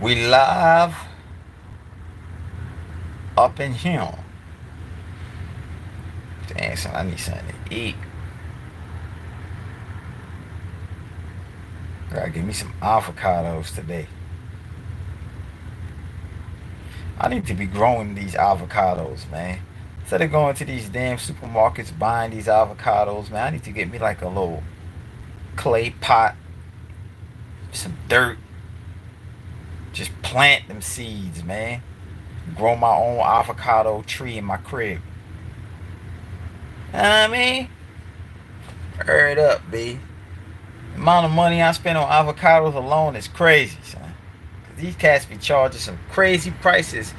We live up in here. Dang, son, I need something to eat. Gotta give me some avocados today. I need to be growing these avocados, man. Instead of going to these damn supermarkets buying these avocados, man, I need to get me like a little clay pot, some dirt, just plant them seeds, man. Grow my own avocado tree in my crib. You know what I mean? Hurry it up, B. The amount of money I spend on avocados alone is crazy, son. These cats be charging some crazy prices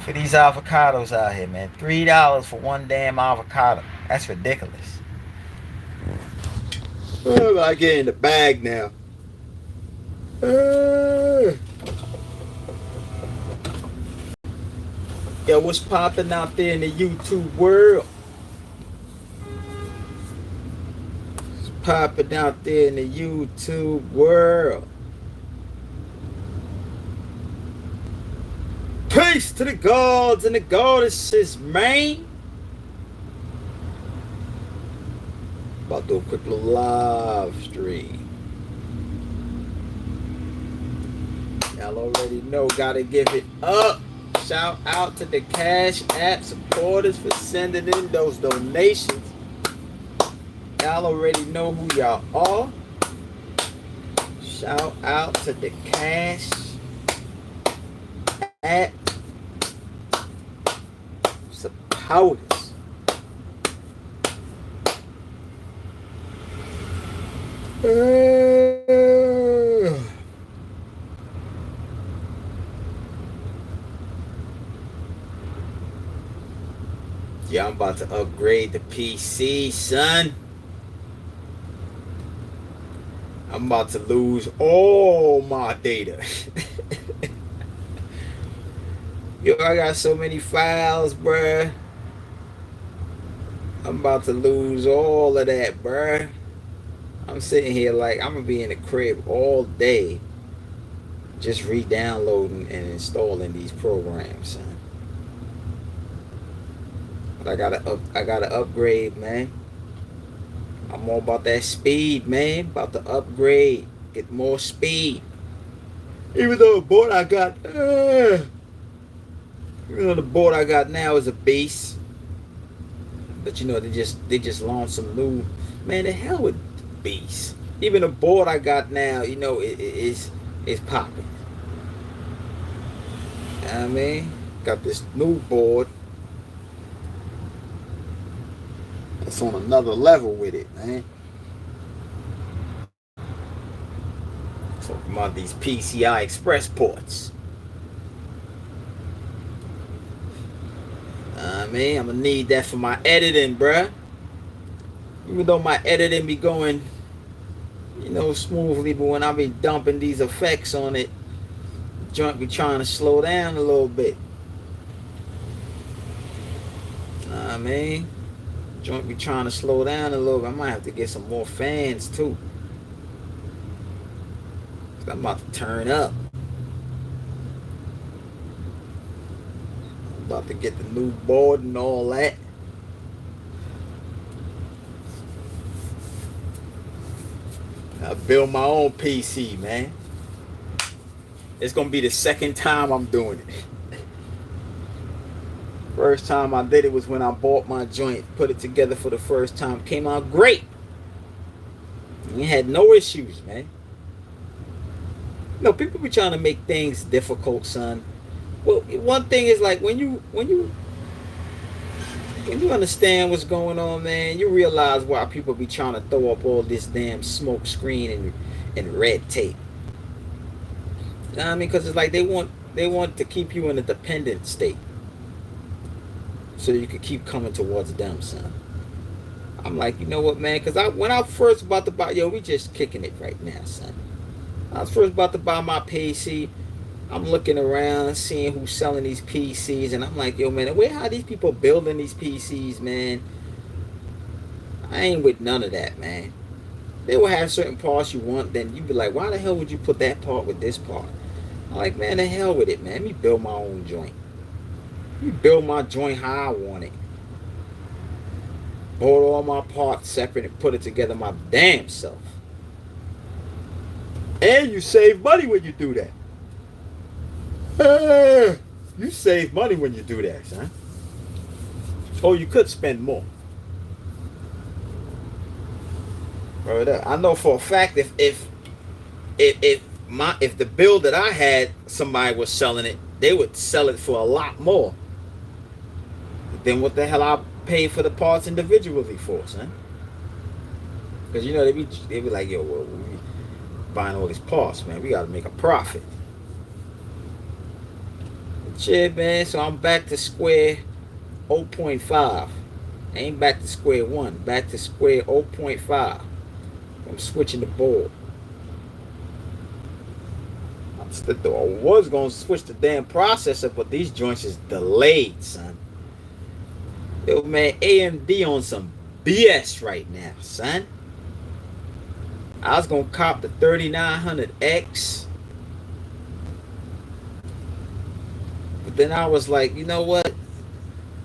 for these avocados out here, man. $3 for one damn avocado. That's ridiculous. Oh, I get in the bag now. Yo, what's popping out there in the YouTube world? What's popping out there in the YouTube world? Peace to the gods and the goddesses, man. About to do a quick little live stream. Y'all already know, gotta give it up. Shout out to the Cash App supporters for sending in those donations. Y'all already know who y'all are. Shout out to the Cash App supporters. Yeah, I'm about to upgrade the PC, son. I'm about to lose all my data. Yo, I got so many files, bruh. I'm about to lose all of that, bruh. I'm sitting here like I'm gonna be in the crib all day just re-downloading and installing these programs, son. But I gotta upgrade, man. I'm all about that speed, man. About to upgrade, get more speed. Even though the board I got, even though the board I got now is a beast, but you know they just launched some new, man. The hell with beasts. Even the board I got now, you know, is popping. I mean, got this new board. It's on another level with it, man. Talking about these PCI Express ports. I mean, I'm gonna need that for my editing, bruh. Even though my editing be going, you know, smoothly, but when I be dumping these effects on it, the joint be trying to slow down a little bit. I mean, joint be trying to slow down a little bit. I might have to get some more fans too. I'm about to turn up. I'm about to get the new board and all that. I build my own PC, man. It's gonna be the second time I'm doing it. First time I did it was when I bought my joint, put it together for the first time. Came out great. We had no issues, man. You know, people be trying to make things difficult, son. Well, one thing is like when you understand what's going on, man, you realize why people be trying to throw up all this damn smoke screen and red tape. You know what I mean? Because it's like they want to keep you in a dependent state, so you can keep coming towards them, son. I'm like, you know what, man? Because when I first about to buy, we just kicking it right now, son. I was first about to buy my PC. I'm looking around, seeing who's selling these PCs, and I'm like, yo, man, how these people building these PCs, man? I ain't with none of that, man. They will have certain parts you want, then you be like, why the hell would you put that part with this part? I'm like, man, the hell with it, man. Let me build my own joint. Let me build my joint how I want it. Bought all my parts separate and put it together my damn self. And you save money when you do that. You save money when you do that, son. Or you could spend more. Bro, I know for a fact if the bill that I had, somebody was selling it, they would sell it for a lot more than what the hell I paid for the parts individually for, son. Because you know they be like, yo, well, we buying all these parts, man. We gotta make a profit. But shit, man. So I'm back to square 0.5. Ain't back to square one. Back to square 0.5. I'm switching the board. I was gonna switch the damn processor, but these joints is delayed, son. Yo, man, AMD on some BS right now, son. I was gonna cop the 3900X, but then I was like, you know what?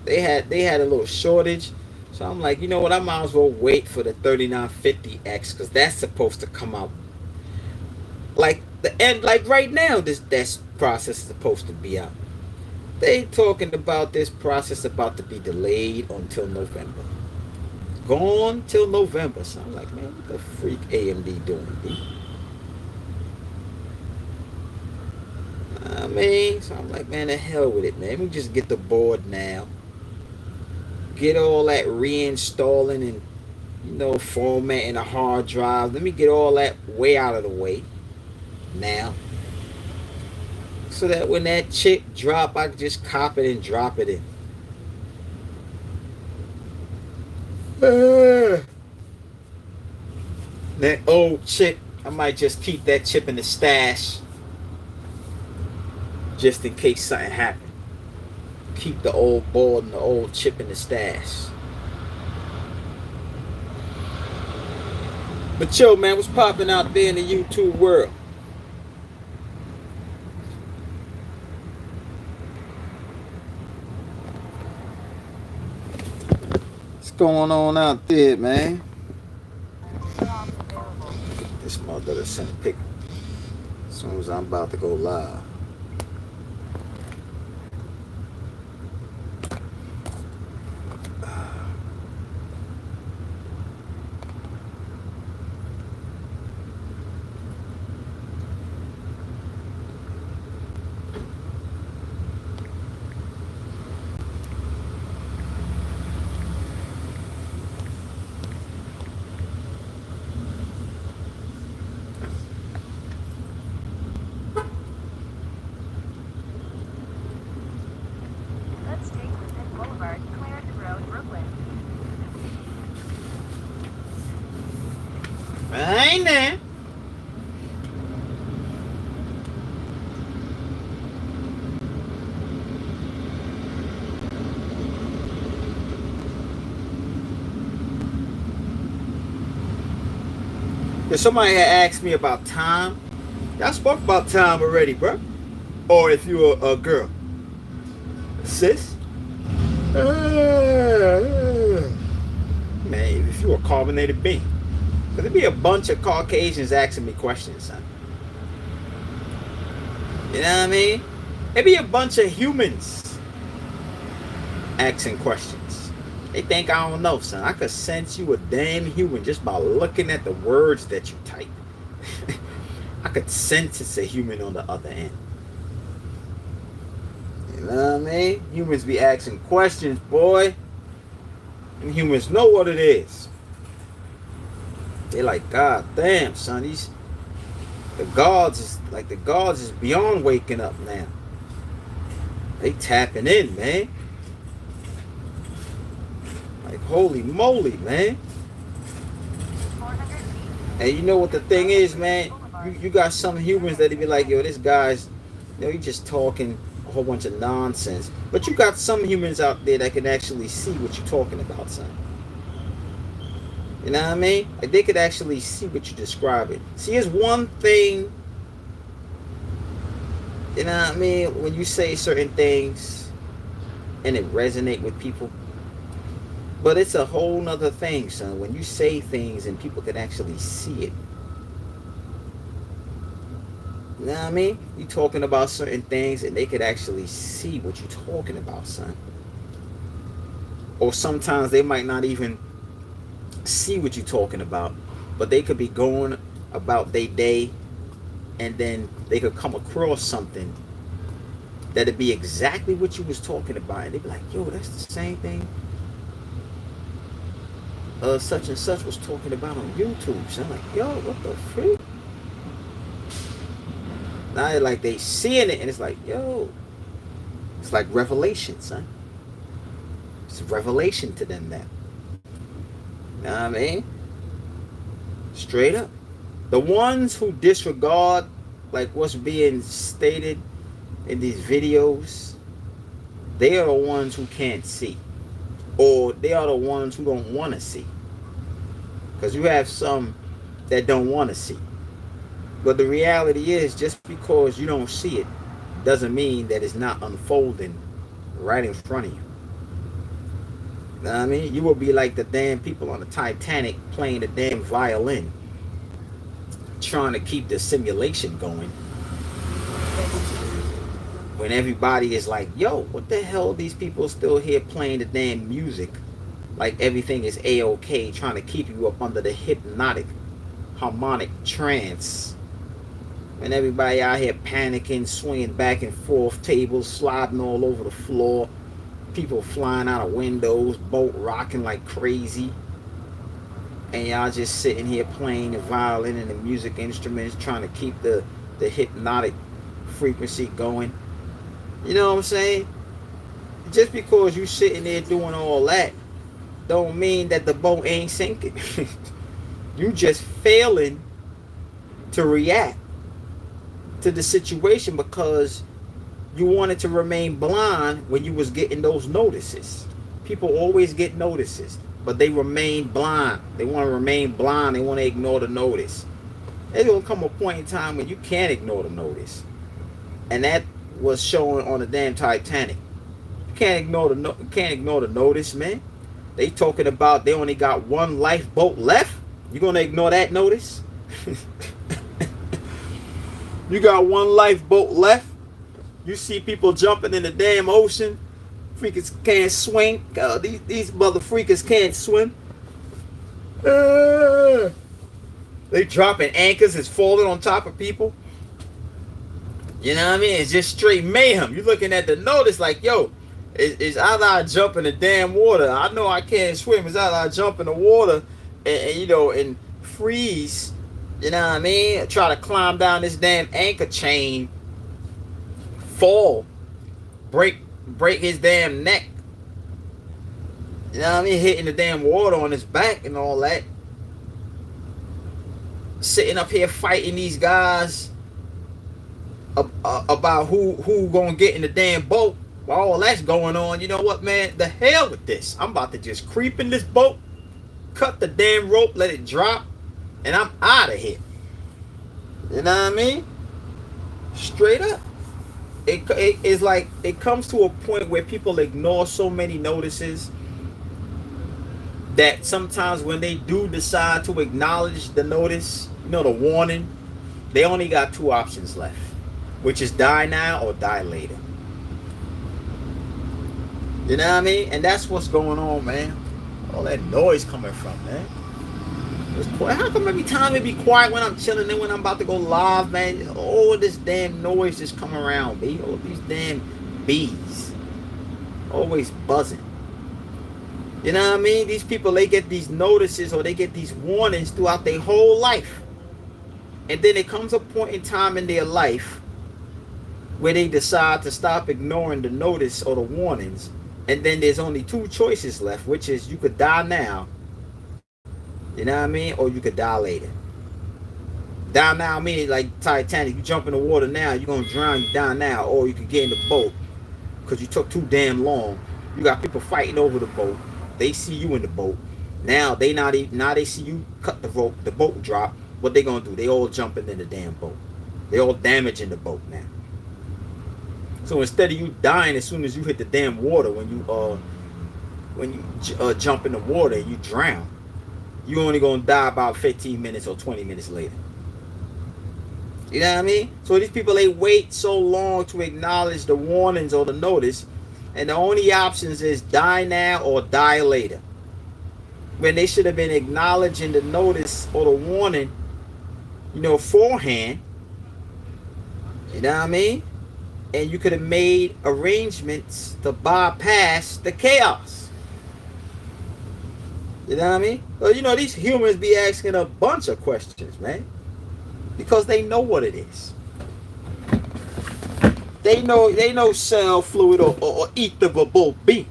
They had a little shortage. So I'm like, you know what? I might as well wait for the 3950X because that's supposed to come out like the end, like right now. That process is supposed to be out. They talking about this process about to be delayed until November. Gone till November. So I'm like, man, what the freak AMD doing, B? I mean, so I'm like, man, the hell with it, man. Let me just get the board now. Get all that reinstalling and, you know, formatting a hard drive. Let me get all that way out of the way now, so that when that chip drop, I can just cop it and drop it in. That old chip, I might just keep that chip in the stash just in case something happens. Keep the old board and the old chip in the stash. But yo, man, what's popping out there in the YouTube world? What's going on out there, man? This mother sent a pic as soon as I'm about to go live. I ain't there. If somebody had asked me about time, y'all spoke about time already, bro. Or if you're a girl, sis. Man, if you a carbonated being. Because there'd be a bunch of Caucasians asking me questions, son. You know what I mean? There'd be a bunch of humans asking questions. They think I don't know, son. I could sense you a damn human just by looking at the words that you type. I could sense it's a human on the other end. You know what I mean? Humans be asking questions, boy. And humans know what it is. They like, God damn, son, the gods is beyond waking up now. They tapping in, man. Like, holy moly, man. And you know what the thing is, man? You got some humans that be like, yo, this guy's, you know, he just talking a whole bunch of nonsense. But you got some humans out there that can actually see what you're talking about, son. You know what I mean? Like, they could actually see what you're describing. See, it's one thing You know what I mean? When you say certain things and it resonate with people. But it's a whole nother thing, son. When you say things and people can actually see it. You know what I mean? You talking about certain things and they could actually see what you're talking about, son. Or sometimes they might not even see what you're talking about, but they could be going about their day and then they could come across something that'd be exactly what you was talking about. And they'd be like, yo, that's the same thing such and such was talking about on YouTube. So I'm like, yo, what the freak? Now like they seeing it and it's like, yo, it's like revelation, son. It's a revelation to them now. You know what I mean? Straight up. The ones who disregard like what's being stated in these videos, they are the ones who can't see. Or they are the ones who don't want to see. Because you have some that don't want to see. But the reality is, just because you don't see it doesn't mean that it's not unfolding right in front of you. You know what I mean? You will be like the damn people on the Titanic playing the damn violin, trying to keep the simulation going. When everybody is like, yo, what the hell are these people still here playing the damn music? Like everything is A-OK, trying to keep you up under the hypnotic, harmonic trance. And everybody out here panicking, swinging back and forth, tables sliding all over the floor, people flying out of windows, boat rocking like crazy. And y'all just sitting here playing the violin and the music instruments, trying to keep the hypnotic frequency going. You know what I'm saying? Just because you sitting there doing all that, don't mean that the boat ain't sinking. You just failing to react to the situation because you wanted to remain blind when you was getting those notices. People always get notices, but they remain blind. They want to remain blind. They want to ignore the notice. There's going to come a point in time when you can't ignore the notice. And that was showing on the damn Titanic. You can't ignore the notice, man. They talking about they only got one lifeboat left. You going to ignore that notice? You got one lifeboat left. You see people jumping in the damn ocean. Freakers can't swim. God, these mother freakers can't swim. They dropping anchors. It's falling on top of people. You know what I mean? It's just straight mayhem. You're looking at the notice like, yo, it's either I jump in the damn water. I know I can't swim. It's either I jump in the water and you know, and freeze. You know what I mean? Try to climb down this damn anchor chain. Fall. Break his damn neck. You know what I mean? Hitting the damn water on his back and all that. Sitting up here fighting these guys about who gonna get in the damn boat. While all that's going on, you know what, man? The hell with this. I'm about to just creep in this boat, cut the damn rope, let it drop, and I'm out of here. You know what I mean? Straight up. It's like it comes to a point where people ignore so many notices that sometimes when they do decide to acknowledge the notice, you know, the warning, they only got two options left, which is die now or die later. You know what I mean? And that's what's going on, man. All that noise coming from, man. How come every time it be quiet when I'm chilling and when I'm about to go live, man? All this damn noise just come around me. All these damn bees. Always buzzing. You know what I mean? These people, they get these notices or they get these warnings throughout their whole life. And then it comes a point in time in their life where they decide to stop ignoring the notice or the warnings. And then there's only two choices left, which is you could die now. You know what I mean? Or you could die later. Die now meaning like Titanic. You jump in the water now, you're going to drown, you die now. Or you could get in the boat because you took too damn long. You got people fighting over the boat. They see you in the boat. Now they see you cut the rope, the boat drop. What they going to do? They all jumping in the damn boat. They all damaging the boat now. So instead of you dying as soon as you hit the damn water, when you jump in the water and you drown, you only gonna die about 15 minutes or 20 minutes later. You know what I mean? So these people, they wait so long to acknowledge the warnings or the notice, and the only options is die now or die later. When they should have been acknowledging the notice or the warning, forehand. You know what I mean? And you could have made arrangements to bypass the chaos. You know what I mean? Well, these humans be asking a bunch of questions, man. Because they know what it is. They know cell fluid or etherable being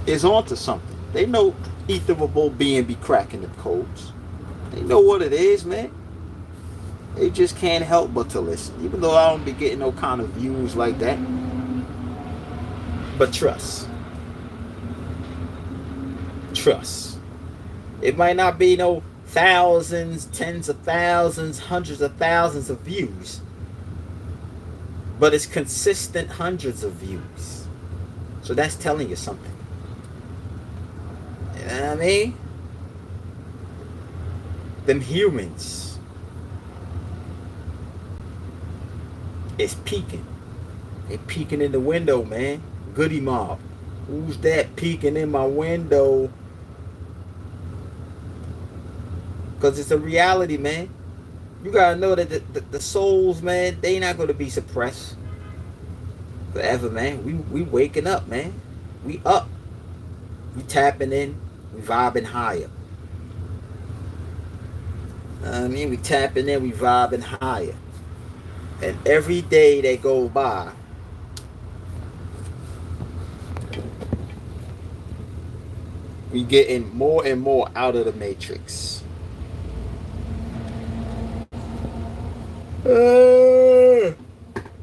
is onto something. They know etherable being be cracking the codes. They know what it is, man. They just can't help but to listen. Even though I don't be getting no kind of views like that. But trust. Trust. It might not be no thousands, tens of thousands, hundreds of thousands of views, but it's consistent hundreds of views. So that's telling you something. You know what I mean? Them humans is peeking. They peeking in the window, man. Goody mob. Who's that peeking in my window? Because it's a reality, man. You gotta know that the souls, man, they not gonna be suppressed forever, man. We waking up, man. We up. We tapping in. We vibing higher. I mean, we tapping in. We vibing higher. And every day that go by, we getting more and more out of the matrix.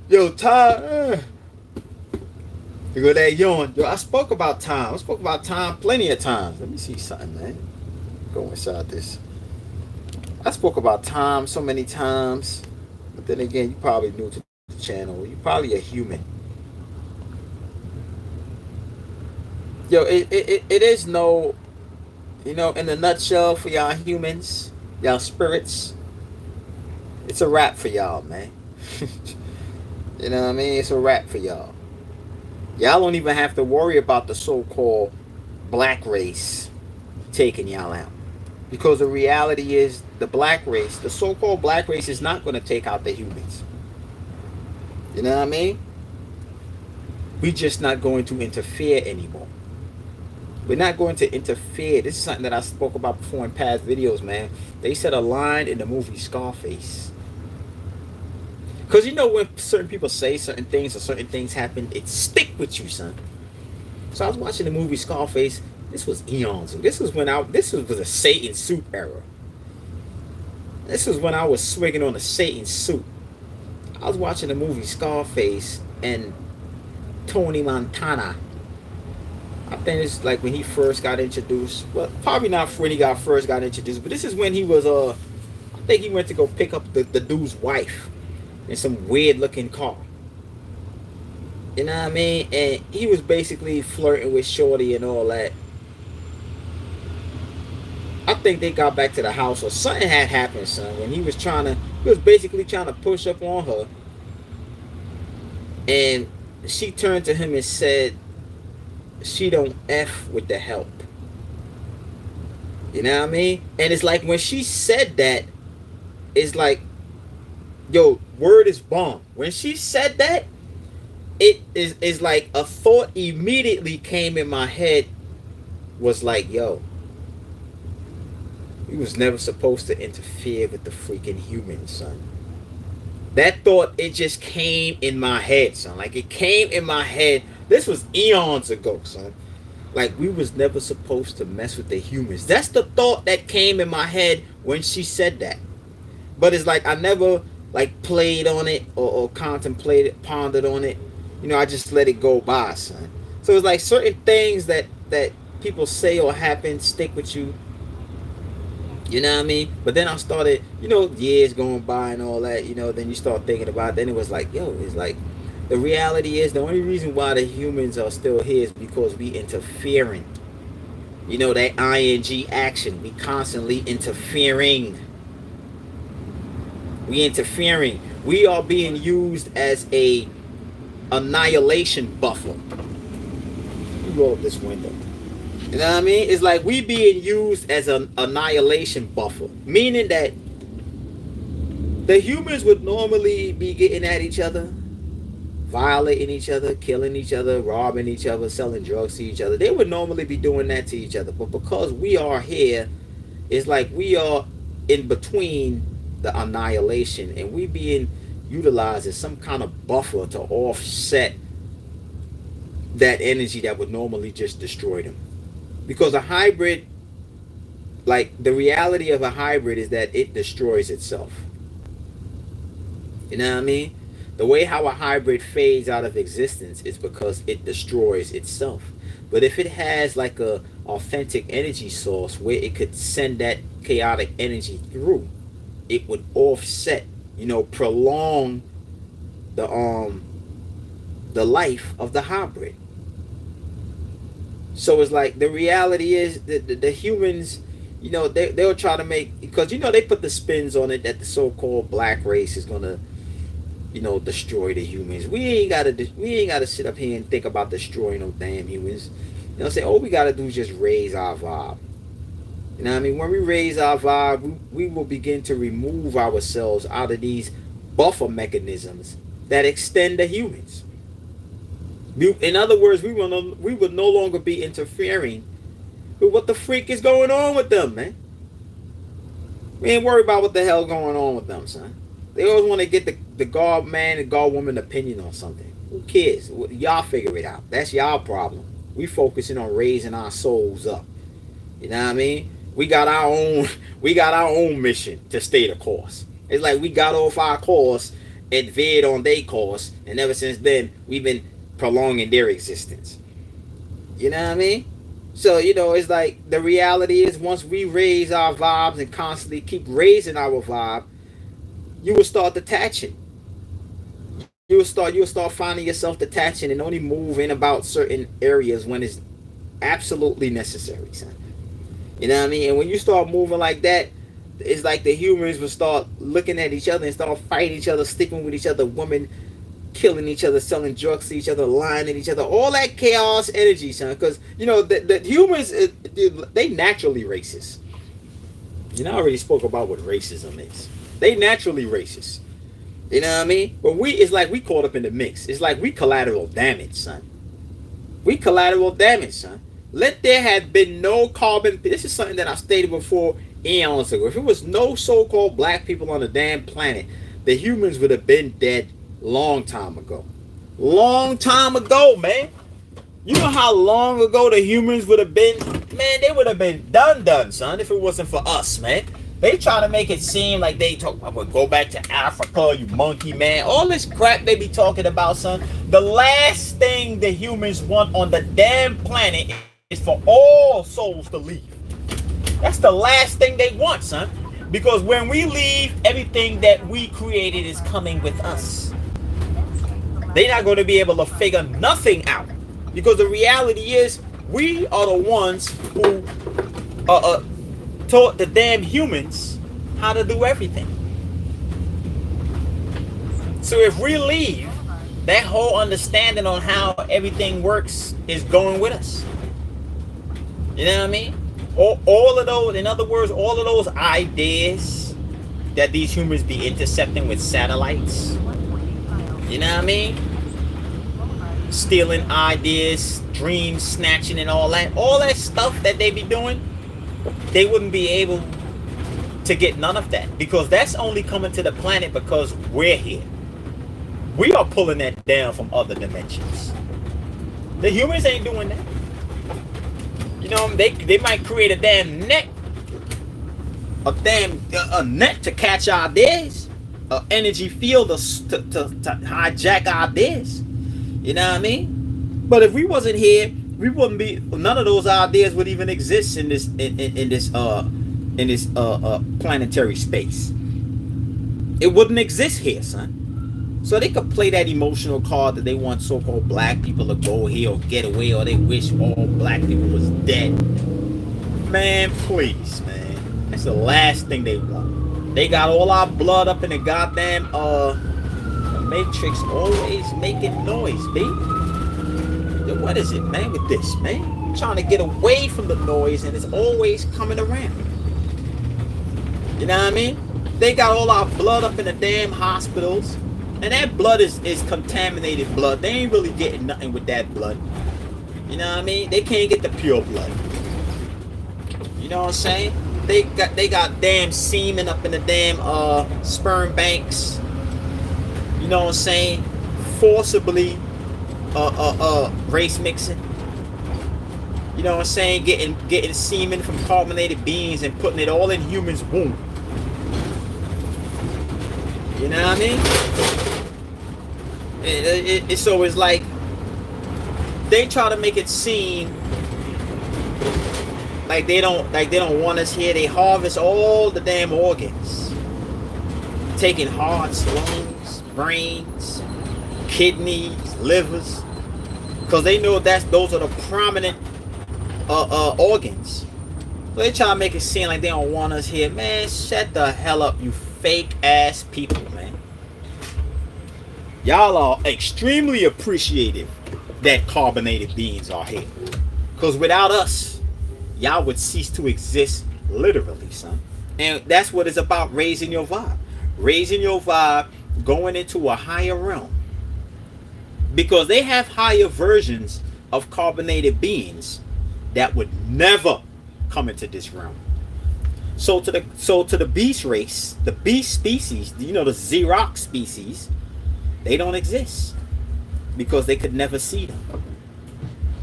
Yo, time. You go that yawn. Yo, I spoke about time. I spoke about time plenty of times. Let me see something, man. Go inside this. I spoke about time so many times. But then again, you probably new to the channel. You probably a human. Yo, it is no, in a nutshell, for y'all humans, y'all spirits, it's a wrap for y'all, man. You know what I mean? It's a wrap for y'all. Y'all don't even have to worry about the so-called black race taking y'all out. Because the reality is the black race, the so-called black race, is not going to take out the humans. You know what I mean? We're just not going to interfere anymore. We're not going to interfere. This is something that I spoke about before in past videos, man. They said a line in the movie Scarface. Because when certain people say certain things or certain things happen, it stick with you, son. So I was watching the movie Scarface. This was eons ago. This was a Satan suit era. This was when I was swigging on a Satan suit. I was watching the movie Scarface, and Tony Montana, I think it's like when he first got introduced. Well, probably not when he first got introduced, but this is when he was I think he went to go pick up the dude's wife in some weird looking car. You know what I mean? And he was basically flirting with Shorty and all that. I think they got back to the house or something had happened, son, when he was basically trying to push up on her. And she turned to him and said, she don't F with the help. You know what I mean? And it's like when she said that, it's like, yo, word is bomb. When she said that, it is like a thought immediately came in my head, was like, yo, we was never supposed to interfere with the freaking humans, son. That thought, it just came in my head, son. Like, it came in my head. This was eons ago, son. Like, we was never supposed to mess with the humans. That's the thought that came in my head when she said that. But it's like I never like played on it or contemplated, pondered on it. I just let it go by, son. So it's like certain things that people say or happen stick with you. You know what I mean? But then I started, years going by and all that, then you start thinking about it, then it was like, it's like the reality is the only reason why the humans are still here is because we interfering. That ing action. We constantly interfering. We interfering. We are being used as a annihilation buffer. You roll up this window. You know what I mean? It's like we being used as an annihilation buffer, meaning that the humans would normally be getting at each other, violating each other, killing each other, robbing each other, selling drugs to each other. They would normally be doing that to each other. But because we are here, it's like we are in between the annihilation, and we being utilized as some kind of buffer to offset that energy that would normally just destroy them. Because a hybrid, like the reality of a hybrid is that it destroys itself. You know what I mean? The way how a hybrid fades out of existence is because it destroys itself. But if it has like a authentic energy source where it could send that chaotic energy through, it would offset, prolong the life of the hybrid. So it's like the reality is that the humans, they'll try to make, because they put the spins on it that the so-called black race is gonna, destroy the humans. We ain't gotta sit up here and think about destroying no damn humans. Say all we gotta do is just raise our vibe. You know what I mean? When we raise our vibe, we will begin to remove ourselves out of these buffer mechanisms that extend the humans. In other words, we would no longer be interfering with what the freak is going on with them, man. We ain't worried about what the hell going on with them, son. They always want to get the God man and God woman opinion on something. Who cares? Y'all figure it out. That's y'all problem. We focusing on raising our souls up. You know what I mean? We got our own mission to stay the course. It's like we got off our course and veered on their course, and ever since then we've been prolonging their existence. You know what I mean? So, it's like the reality is once we raise our vibes and constantly keep raising our vibe, you will start detaching. You'll start finding yourself detaching and only move in about certain areas when it's absolutely necessary, son. You know what I mean? And when you start moving like that, it's like the humans will start looking at each other and start fighting each other, sleeping with each other, women killing each other, selling drugs to each other, lying at each other, all that chaos energy, son. Because the humans, they naturally racist. I already spoke about what racism is. They naturally racist. You know what I mean? But it's like we caught up in the mix. It's like we collateral damage, son. We collateral damage, son. Let there have been no carbon. This is something that I stated before eons ago. If it was no so-called black people on the damn planet, the humans would have been dead long time ago. Long time ago, man. You know how long ago the humans would have been? Man, they would have been done, son, if it wasn't for us, man. They try to make it seem like they talk about go back to Africa, you monkey, man. All this crap they be talking about, son. The last thing the humans want on the damn planet is for all souls to leave. That's the last thing they want, son. Because when we leave, everything that we created is coming with us. They're not going to be able to figure nothing out. Because the reality is, we are the ones who taught the damn humans how to do everything. So if we leave, that whole understanding on how everything works is going with us. You know what I mean? All of those, in other words, all of those ideas that these humans be intercepting with satellites. You know what I mean? Stealing ideas, dream snatching and all that stuff that they be doing, they wouldn't be able to get none of that, because that's only coming to the planet because we're here. We are pulling that down from other dimensions. The humans ain't doing that. They might create a damn net, a net to catch ideas, an energy field to hijack ideas. You know what I mean? But if we wasn't here, we wouldn't be. None of those ideas would even exist in this in this planetary space. It wouldn't exist here, son. So they could play that emotional card that they want so-called black people to go here or get away, or they wish all black people was dead. Man, please, man. That's the last thing they want. They got all our blood up in the goddamn the Matrix, always making noise, B. What is it, man, with this, man? I'm trying to get away from the noise and it's always coming around. You know what I mean? They got all our blood up in the damn hospitals. And that blood is contaminated blood. They ain't really getting nothing with that blood. You know what I mean? They can't get the pure blood. You know what I'm saying? They got damn semen up in the damn sperm banks. You know what I'm saying? Forcibly race mixing. You know what I'm saying? Getting semen from carbonated beings and putting it all in humans' womb. You know what I mean? So it's like they try to make it seem like they don't want us here. They harvest all the damn organs, taking hearts, lungs, brains, kidneys, livers, because they know those are the prominent organs. So they try to make it seem like they don't want us here. Man, shut the hell up, you fake ass people, man. Y'all are extremely appreciative that carbonated beings are here, because without us, y'all would cease to exist, literally, son. And that's what it's about, raising your vibe, going into a higher realm, because they have higher versions of carbonated beings that would never come into this realm. So to the beast race, the beast species, you know, the Xerox species, they don't exist because they could never see them.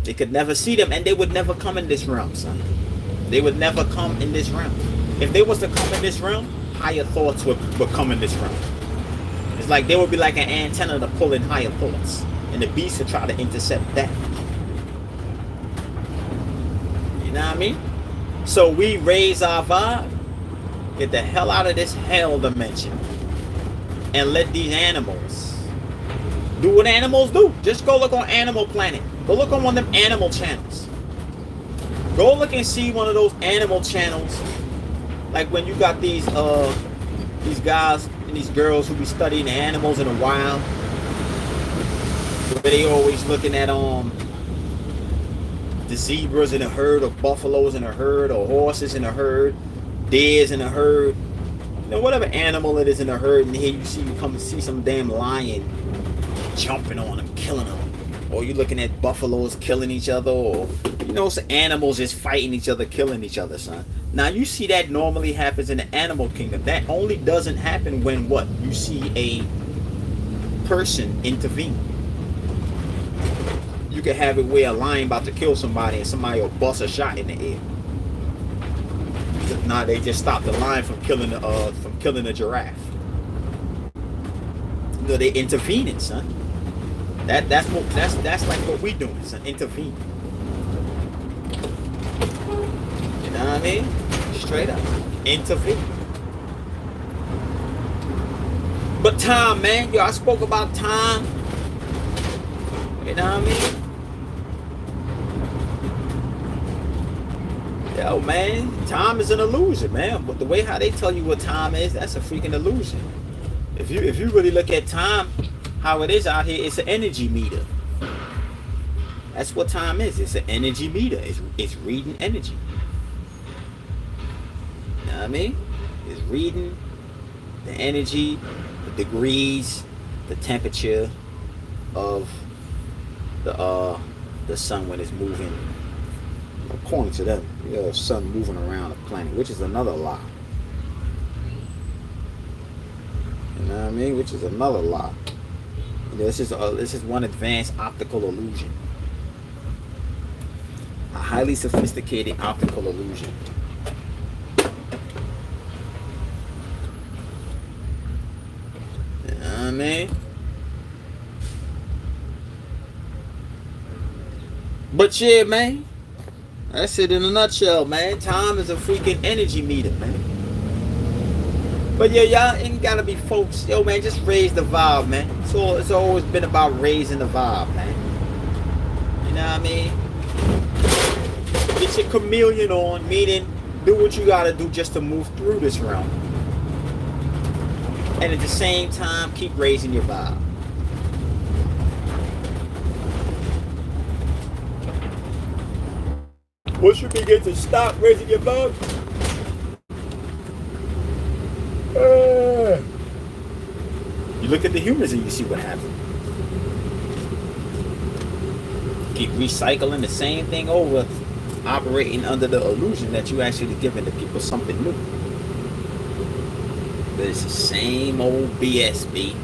They could never see them, and they would never come in this realm, son. They would never come in this realm. If they was to come in this realm, higher thoughts would come in this realm. It's like they would be like an antenna to pull in higher thoughts, and the beast would try to intercept that. You know what I mean? So we raise our vibe, get the hell out of this hell dimension, and let these animals do what animals do. Just go look on Animal Planet. Go look on one of them animal channels. Go look and see one of those animal channels, like when you got these guys and these girls who be studying animals in the wild, where they always looking at the zebras in a herd, or buffaloes in a herd, or horses in a herd, deers in a herd, you know, whatever animal it is in a herd. And here you come and see some damn lion jumping on them, killing them, or you looking at buffaloes killing each other, or you know, some animals just fighting each other, killing each other, son. Now you see that normally happens in the animal kingdom. That only doesn't happen when what? You see a person intervene. You can have it where a lion about to kill somebody and somebody will bust a shot in the air. Now they just stop the lion from killing a giraffe. You know, they intervening, son. That's like what we doing, son. Intervene. You know what I mean? Straight up. Intervene. But time, man. Yo, I spoke about time. You know what I mean? Yo, man, time is an illusion, man. But the way how they tell you what time is, that's a freaking illusion. If you really look at time, how it is out here, it's an energy meter. That's what time is. It's an energy meter. It's reading energy. You know what I mean? It's reading the energy, the degrees, the temperature of the sun when it's moving. According to them, the sun moving around the planet, which is another lie. You know what I mean? Which is another lie. You know, this is one advanced optical illusion. A highly sophisticated optical illusion. You know what I mean? But yeah, man. That's it in a nutshell, man. Time is a freaking energy meter, man. But yeah, y'all ain't gotta be folks. Yo, man, just raise the vibe, man. It's always been about raising the vibe, man. You know what I mean? Get your chameleon on, meaning do what you gotta do just to move through this realm. And at the same time, keep raising your vibe. Once you begin to stop raising your vibe, you look at the humans and you see what happens. Keep recycling the same thing over, operating under the illusion that you actually giving the people something new. But it's the same old BS, B.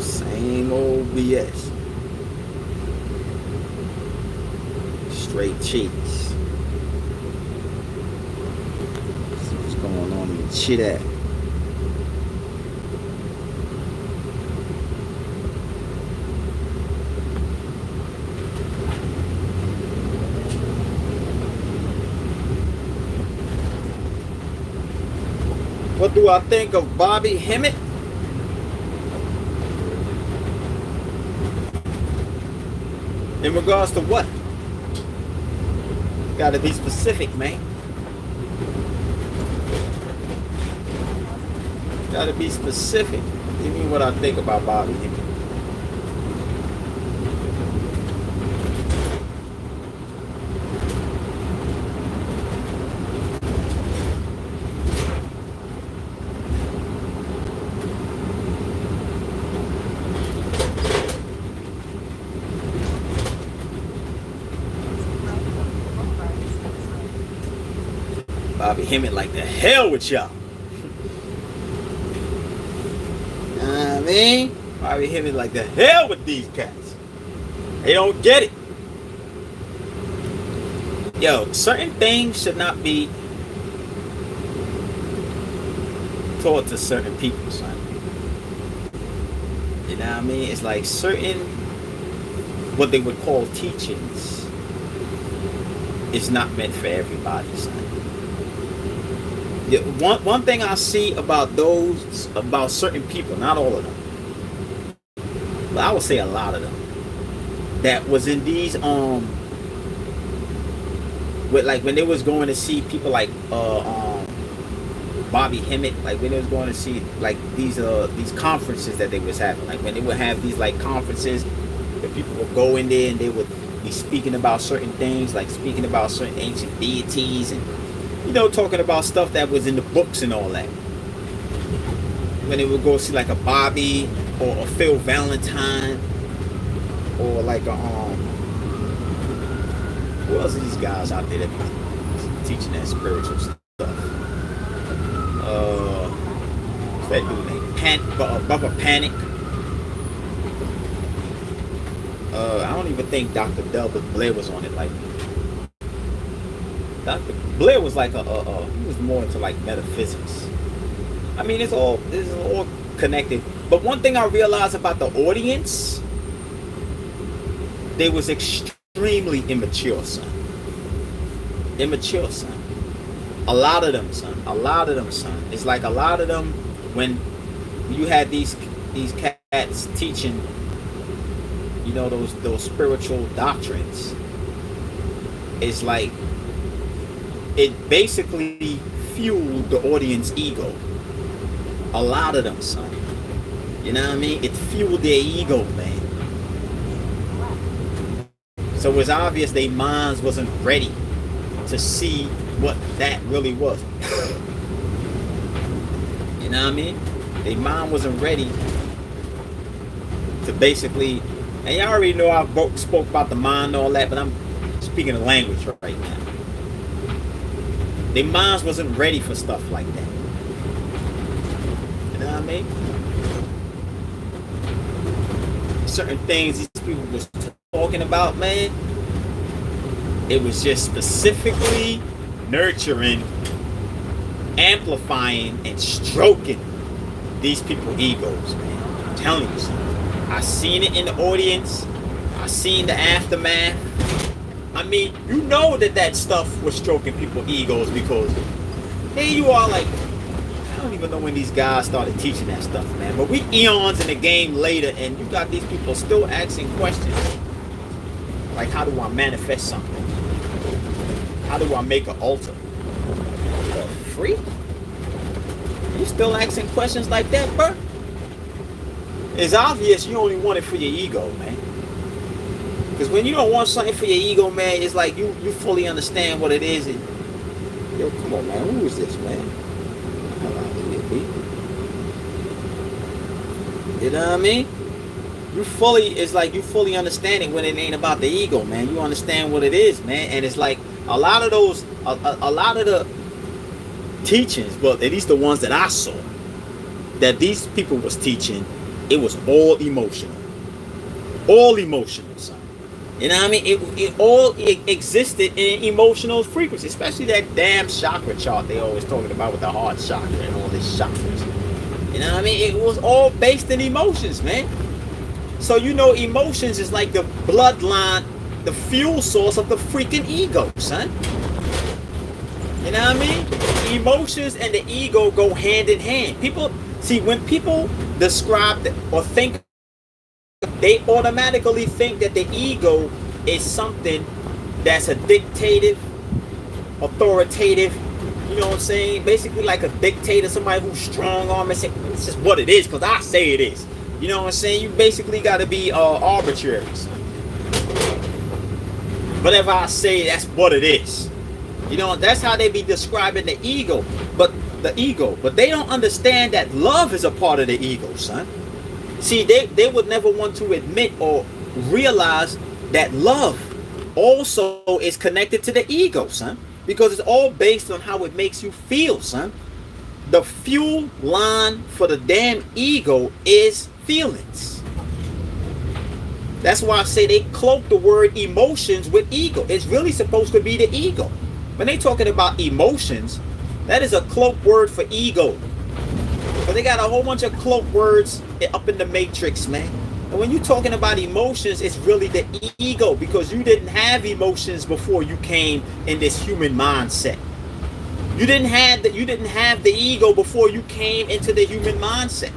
Same old BS. Straight cheeks. See what's going on in the shit at. What do I think of Bobby Hemmett? In regards to what? Gotta be specific, man. Gotta be specific. Give me what I think about Bobby Hemmett. Bobby Hemmett like the hell with y'all. You know what I mean? Bobby Hemmett like the hell with these cats. They don't get it. Yo, certain things should not be taught to certain people, son. You know what I mean? It's like certain, what they would call teachings, is not meant for everybody, son. Yeah, one thing I see about certain people, not all of them, but I would say a lot of them, that was in these with like when they was going to see people like Bobby Hemmett, like when they was going to see like these conferences that they was having, like when they would have these like conferences, the people would go in there and they would be speaking about certain things, like speaking about certain ancient deities and, you know, talking about stuff that was in the books and all that. When they would go see like a Bobby or a Phil Valentine or like a who else are these guys out there that be teaching that spiritual stuff? What's that dude named Bubba Panic? I don't even think Dr. Delbert Blair was on it like that. Dr. Blair was like he was more into like metaphysics. I mean, this is all connected. But one thing I realized about the audience, they was extremely immature, son. Immature, son. A lot of them, son. It's like a lot of them, when you had these cats teaching, you know, those spiritual doctrines, it's like it basically fueled the audience ego. A lot of them, son. You know what I mean? It fueled their ego, man. So it was obvious their minds wasn't ready to see what that really was. You know what I mean? Their mind wasn't ready to basically, and y'all already know I spoke about the mind and all that, but I'm speaking the language right now. Their minds wasn't ready for stuff like that. You know what I mean? Certain things these people was talking about, man, it was just specifically nurturing, amplifying, and stroking these people's egos, man. I'm telling you something. I seen it in the audience. I seen the aftermath. I mean, you know that stuff was stroking people's egos, because here you are, like, I don't even know when these guys started teaching that stuff, man. But we eons in the game later, and you got these people still asking questions. Like, how do I manifest something? How do I make an altar? For free? You still asking questions like that, bro? It's obvious you only want it for your ego, man. Because when you don't want something for your ego, man, it's like you fully understand what it is. And, yo, come on, man. Who is this, man? You know what I mean? It's like you fully understanding when it ain't about the ego, man. You understand what it is, man. And it's like a lot of those, a lot of the teachings, but at least the ones that I saw, that these people was teaching, it was all emotional. All emotional, son. You know what I mean? It existed in emotional frequency, especially that damn chakra chart they always talking about with the heart chakra and all these chakras. You know what I mean? It was all based in emotions, man. So you know, emotions is like the bloodline, the fuel source of the freaking ego, son. You know what I mean? Emotions and the ego go hand in hand. People see, when people describe or think, they automatically think that the ego is something that's a dictative, authoritative, you know what I'm saying? Basically like a dictator, somebody who's strong arm and say, this is what it is because I say it is. You know what I'm saying? You basically got to be arbitrary. Whatever I say, that's what it is. You know, that's how they be describing the ego. But they don't understand that love is a part of the ego, son. See, they would never want to admit or realize that love also is connected to the ego, son. Because it's all based on how it makes you feel, son. The fuel line for the damn ego is feelings. That's why I say they cloak the word emotions with ego. It's really supposed to be the ego. When they talking about emotions, that is a cloak word for ego. But they got a whole bunch of cloak words up in the matrix, man. And when you're talking about emotions, it's really the ego, because you didn't have emotions before you came in this human mindset. You didn't have the ego before you came into the human mindset.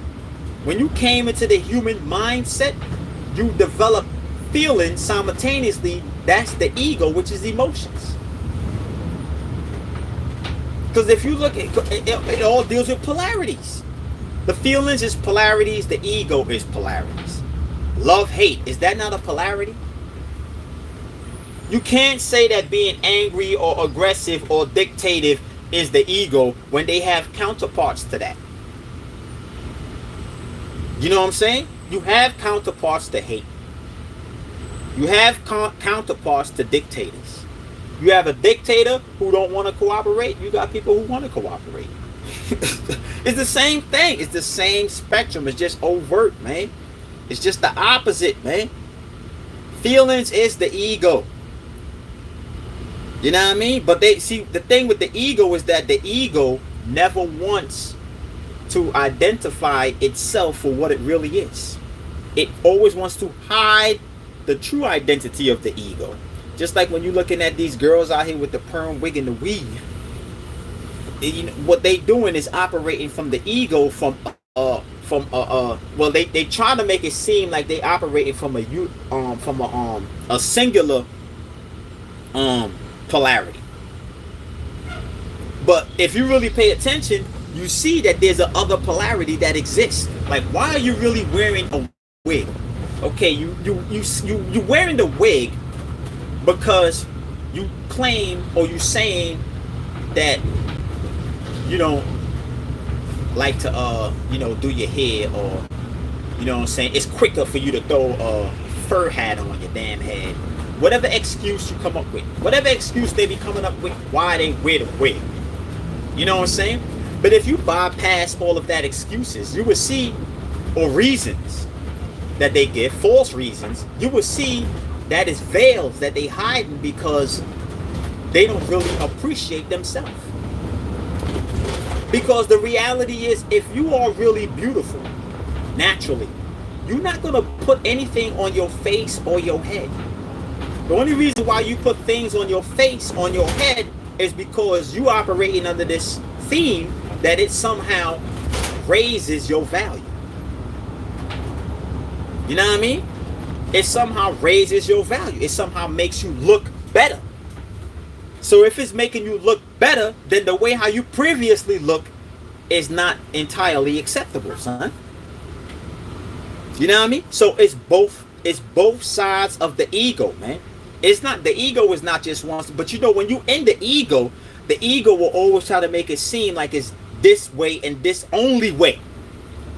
When you came into the human mindset, you develop feelings simultaneously. That's the ego, which is emotions. Because if you look at it all deals with polarities. The feelings is polarities, the ego is polarities. Love, hate, is that not a polarity? You can't say that being angry or aggressive or dictative is the ego when they have counterparts to that. You know what I'm saying? You have counterparts to hate. You have counterparts to dictators. You have a dictator who don't want to cooperate. You got people who want to cooperate. It's the same thing. It's the same spectrum. It's just overt, man. It's just the opposite, man. Feelings is the ego. You know what I mean? But they see, the thing with the ego is that the ego never wants to identify itself for what it really is. It always wants to hide the true identity of the ego. Just like when you're looking at these girls out here with the perm wig and the weave, what they doing is operating from the ego, well, they try to make it seem like they operating from a singular polarity. But if you really pay attention, you see that there's a other polarity that exists. Like, why are you really wearing a wig? Okay, you wearing the wig because you claim, or you saying that you don't like to do your hair, or you know what I'm saying, it's quicker for you to throw a fur hat on your damn head. Whatever excuse you come up with, whatever excuse they be coming up with why they wear the wig. You know what I'm saying? But if you bypass all of that excuses, you will see, or reasons that they give, false reasons, you will see that is veils that they hiding because they don't really appreciate themselves. Because the reality is, if you are really beautiful naturally, you're not going to put anything on your face or your head. The only reason why you put things on your face, on your head, is because you operating under this theme that it somehow raises your value. You know what I mean? It somehow raises your value. It somehow makes you look better. So if it's making you look better, then the way how you previously look is not entirely acceptable, son. You know what I mean? So it's both sides of the ego, man. It's not, the ego is not just one, but you know, when you in the ego will always try to make it seem like it's this way and this only way,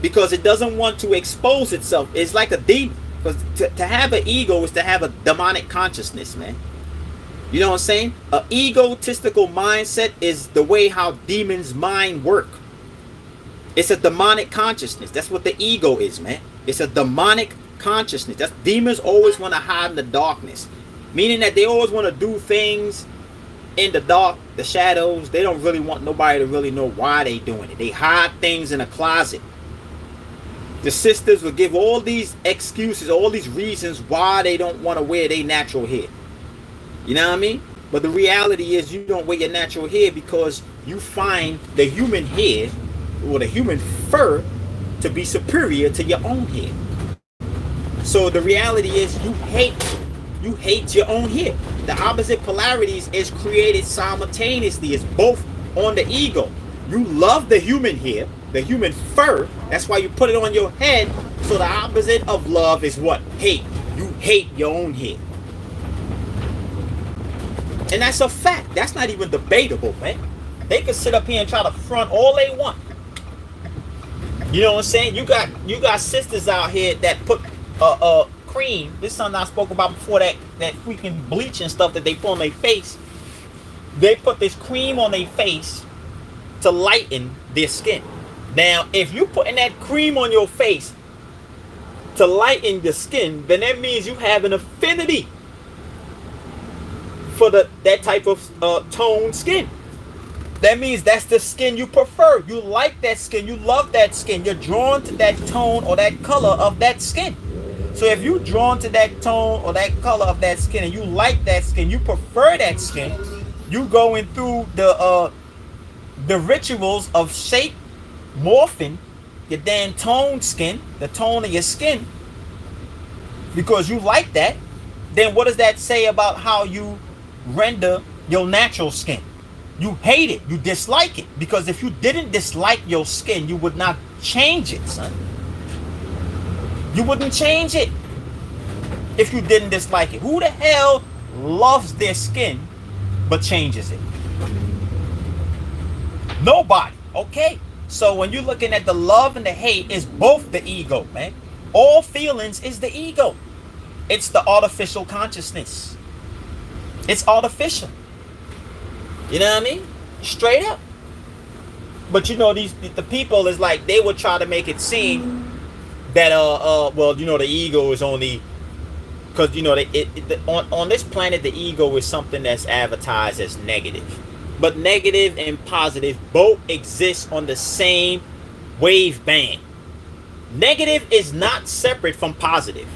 because it doesn't want to expose itself. It's like a demon, because to have an ego is to have a demonic consciousness, man. You know what I'm saying? An egotistical mindset is the way how demons' mind work. It's a demonic consciousness. That's what the ego is, man. It's a demonic consciousness. That's, demons always want to hide in the darkness, meaning that they always want to do things in the dark, the shadows. They don't really want nobody to really know why they doing it. They hide things in a closet. The sisters will give all these excuses, all these reasons why they don't want to wear their natural hair. You know what I mean? But the reality is, you don't wear your natural hair because you find the human hair or the human fur to be superior to your own hair. So the reality is, you hate your own hair. The opposite polarities is created simultaneously. It's both on the ego. You love the human hair, the human fur. That's why you put it on your head. So the opposite of love is what? Hate. You hate your own hair. And that's a fact. That's not even debatable, man. They can sit up here and try to front all they want. You know what I'm saying? You got sisters out here that put cream. This is something I spoke about before, that freaking bleach and stuff that they put on their face. They put this cream on their face to lighten their skin. Now, if you putting that cream on your face to lighten the skin, then that means you have an affinity for that type of toned skin. That means that's the skin you prefer. You like that skin. You love that skin. You're drawn to that tone or that color of that skin. So if you're drawn to that tone or that color of that skin and you like that skin, you prefer that skin, you going through the rituals of shape morphing your damn toned skin, the tone of your skin, because you like that. Then what does that say about how you render your natural skin? You hate it. You dislike it. Because if you didn't dislike your skin, you would not change it, son. You wouldn't change it if you didn't dislike it. Who the hell loves their skin but changes it? Nobody. Okay? So when you're looking at the love and the hate, it's both the ego, man. All feelings is the ego. It's the artificial consciousness. It's artificial. You know what I mean? Straight up. But you know, the people is like, they would try to make it seem that well, you know, the ego is only, because you know, on this planet, the ego is something that's advertised as negative. But negative and positive both exist on the same wave band. Negative is not separate from positive.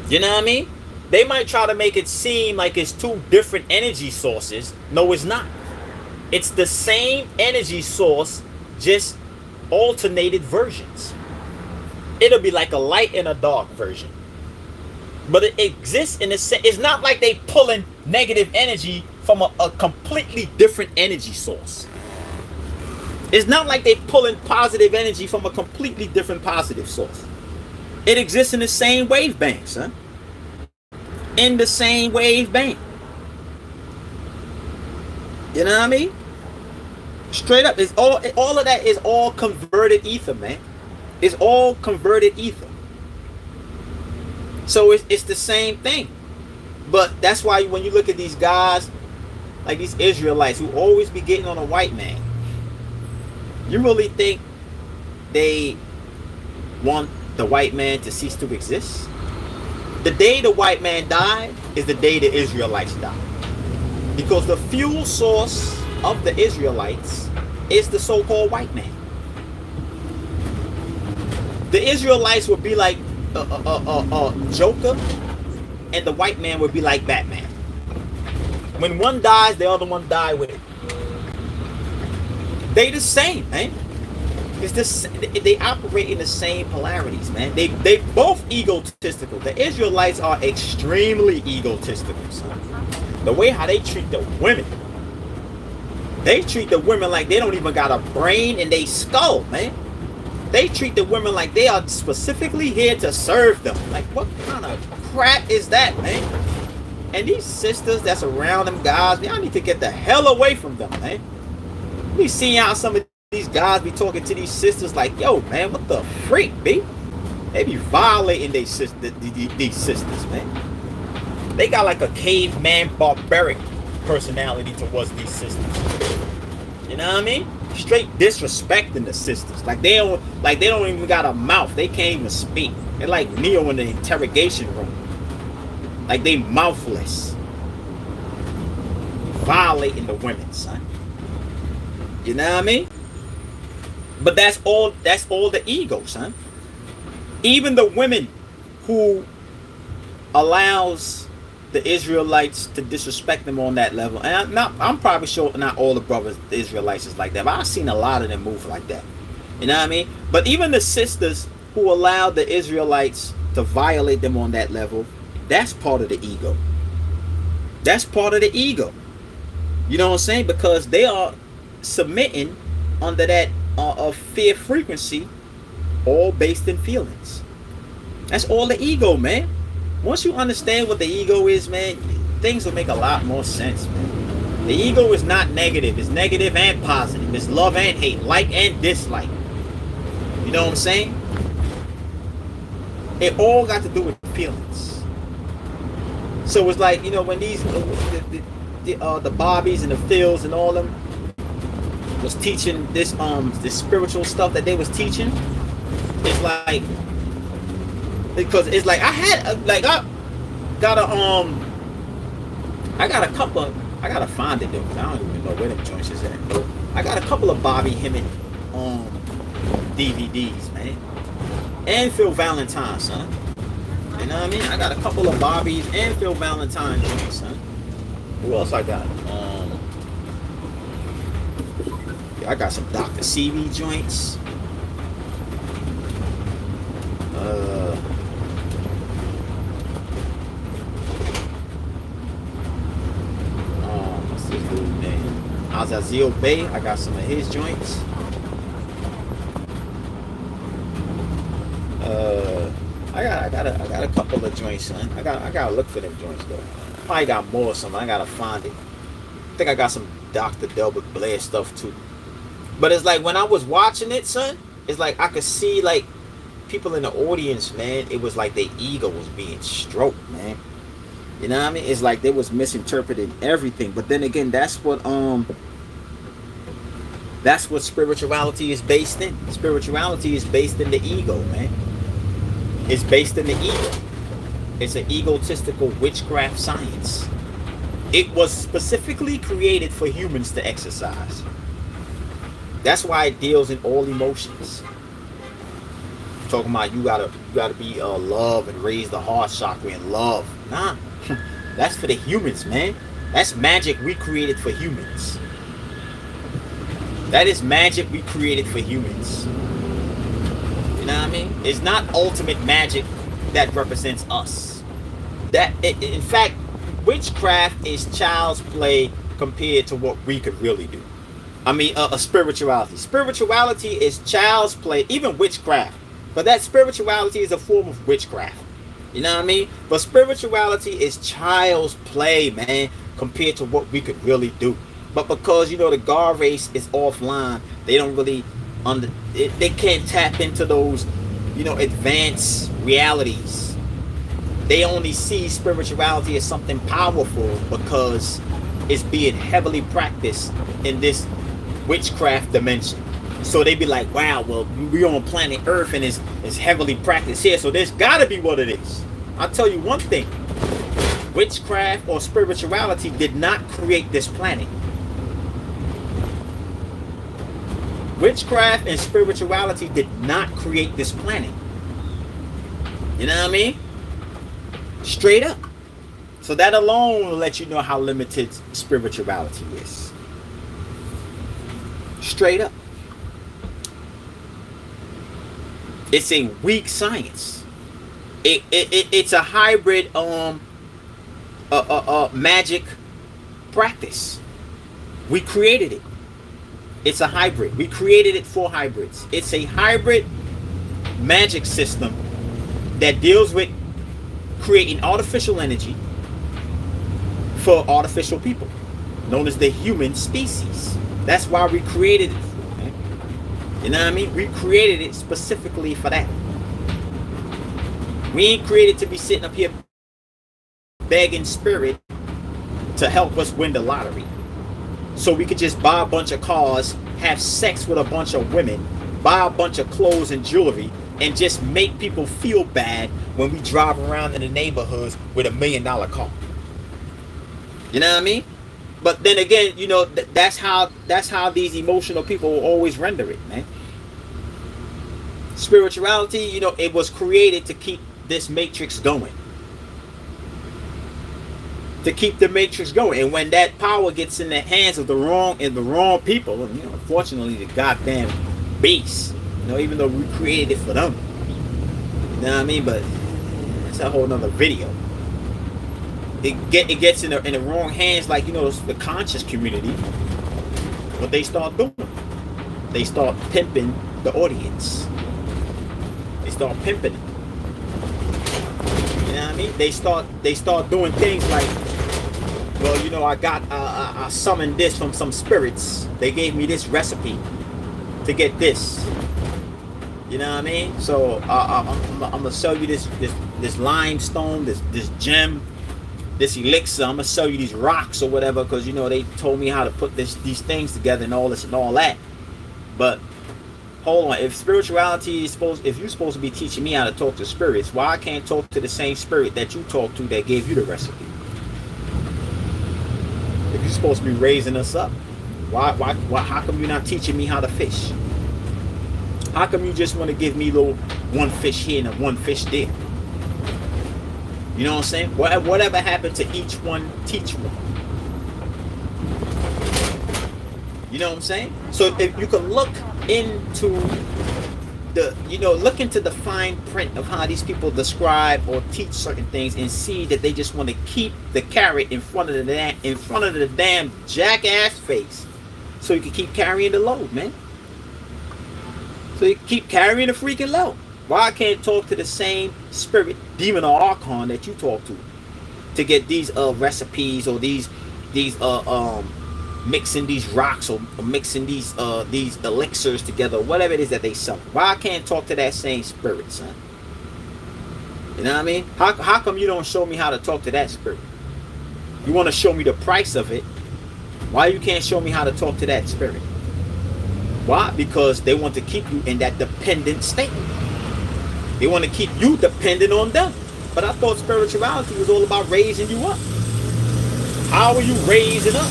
You know what I mean? They might try to make it seem like it's two different energy sources. No, it's not. It's the same energy source, just alternated versions. It'll be like a light and a dark version. But it exists in the same. It's not like they pulling negative energy from a completely different energy source. It's not like they pulling positive energy from a completely different positive source. It exists in the same wave band, son. In the same wave band. You know what I mean? Straight up, it's all of that is all converted ether, man. It's all converted ether. So it's the same thing. But that's why when you look at these guys, like these Israelites who always be getting on a white man, you really think they want the white man to cease to exist? The day the white man died is the day the Israelites died. Because the fuel source of the Israelites is the so-called white man. The Israelites would be like a Joker and the white man would be like Batman. When one dies, the other one die with it. They the same, man. It's this, they operate in the same polarities, man. They both egotistical. The Israelites are extremely egotistical, son. The way how they treat the women. They treat the women like they don't even got a brain in their skull, man. They treat the women like they are specifically here to serve them. Like, what kind of crap is that, man? And these sisters that's around them guys, y'all need to get the hell away from them, man. We see how some of these guys be talking to these sisters like, yo, man, what the freak, B? They be violating these sisters, man. They got like a caveman barbaric personality towards these sisters. You know what I mean? Straight disrespecting the sisters. Like they don't even got a mouth. They can't even speak. They're like Neo in the interrogation room. Like they mouthless. Violating the women, son. You know what I mean? But that's all the ego, son. Even the women who allows the Israelites to disrespect them on that level. And I'm probably sure not all the brothers, the Israelites is like that, but I've seen a lot of them move like that. You know what I mean? But even the sisters who allowed the Israelites to violate them on that level, that's part of the ego. That's part of the ego. You know what I'm saying? Because they are submitting under that fear frequency, all based in feelings. That's all the ego, man. Once you understand what the ego is, man, things will make a lot more sense, man. The ego is not negative. It's negative and positive. It's love and hate, like and dislike. You know what I'm saying? It all got to do with feelings. So it's like, you know, when these the Barbies and the Phils and all them was teaching this spiritual stuff that they was teaching, it's like, because it's like I gotta find it though, because I don't even know where them joints is at. I got a couple of Bobby Hemmett DVDs, man, and Phil Valentine, son. You know what I mean? I got a couple of Barbies and Phil Valentine joints, son. Who else I got? I got some Dr. CV joints. What's this dude's name? Azazel Bay. I got some of his joints. I got a couple of joints, son. I gotta look for them joints though. Probably got more or something. I gotta find it. I think I got some Dr. Delbert Blair stuff too. But it's like when I was watching it, son, it's like I could see like people in the audience, man. It was like their ego was being stroked, man. You know what I mean? It's like they was misinterpreting everything. But then again, that's what spirituality is based in. Spirituality is based in the ego, man. It's based in the ego. It's an egotistical witchcraft science. It was specifically created for humans to exercise. That's why it deals in all emotions. Talking about you gotta be love and raise the heart chakra and love. Nah, that's for the humans, man. That's magic we created for humans. That is magic we created for humans. You know what I mean? It's not ultimate magic that represents us. In fact, witchcraft is child's play compared to what we could really do. I mean, spirituality. Spirituality is child's play, even witchcraft. But that spirituality is a form of witchcraft. You know what I mean? But spirituality is child's play, man, compared to what we could really do. But because, you know, the God race is offline, they don't really they can't tap into those, you know, advanced realities. They only see spirituality as something powerful because it's being heavily practiced in this witchcraft dimension. So they be like, wow, well, we're on planet Earth and it's heavily practiced here, so there's gotta be what it is. I'll tell you one thing. Witchcraft or spirituality did not create this planet. Witchcraft and spirituality did not create this planet. You know what I mean? Straight up. So that alone will let you know how limited spirituality is. Straight up. It's a weak science. It's a hybrid magic practice. We created it. It's a hybrid. We created it for hybrids. It's a hybrid magic system that deals with creating artificial energy for artificial people, known as the human species. That's why we created it. You know what I mean? We created it specifically for that. We ain't created to be sitting up here begging spirit to help us win the lottery. So we could just buy a bunch of cars, have sex with a bunch of women, buy a bunch of clothes and jewelry, and just make people feel bad when we drive around in the neighborhoods with $1 million car. You know what I mean? But then again, you know, that's how these emotional people will always render it, man. Spirituality, you know, it was created to keep this matrix going. To keep the matrix going. And when that power gets in the hands of the wrong people, and, you know, unfortunately the goddamn beast, you know, even though we created it for them. You know what I mean? But it's a whole nother video. It gets in the wrong hands, like, you know, the conscious community. What they start doing, they start pimping the audience. They start pimping it. You know what I mean? They start doing things like, well, you know, I summoned this from some spirits. They gave me this recipe to get this. You know what I mean? So I'm gonna sell you this limestone, this gem, this elixir. I'm gonna sell you these rocks or whatever, because, you know, they told me how to put these things together and all this and all that. But hold on, if spirituality is if you're supposed to be teaching me how to talk to spirits, why I can't talk to the same spirit that you talk to that gave you the recipe? If you're supposed to be raising us up, why how come you're not teaching me how to fish? How come you just want to give me little one fish here and one fish there? You know what I'm saying? Whatever happened to each one teach one? You know what I'm saying? So if you can look into the fine print of how these people describe or teach certain things, and see that they just want to keep the carrot in front of the damn jackass face, so you can keep carrying the load, man. So you keep carrying the freaking load. Why I can't talk to the same spirit, demon or archon that you talk to get these recipes, or these mixing these rocks, or mixing these elixirs together, whatever it is that they sell? Why I can't talk to that same spirit, son? You know what I mean? How come you don't show me how to talk to that spirit? You want to show me the price of it. Why you can't show me how to talk to that spirit? Why? Because they want to keep you in that dependent state. They want to keep you dependent on them. But I thought spirituality was all about raising you up. How are you raising up?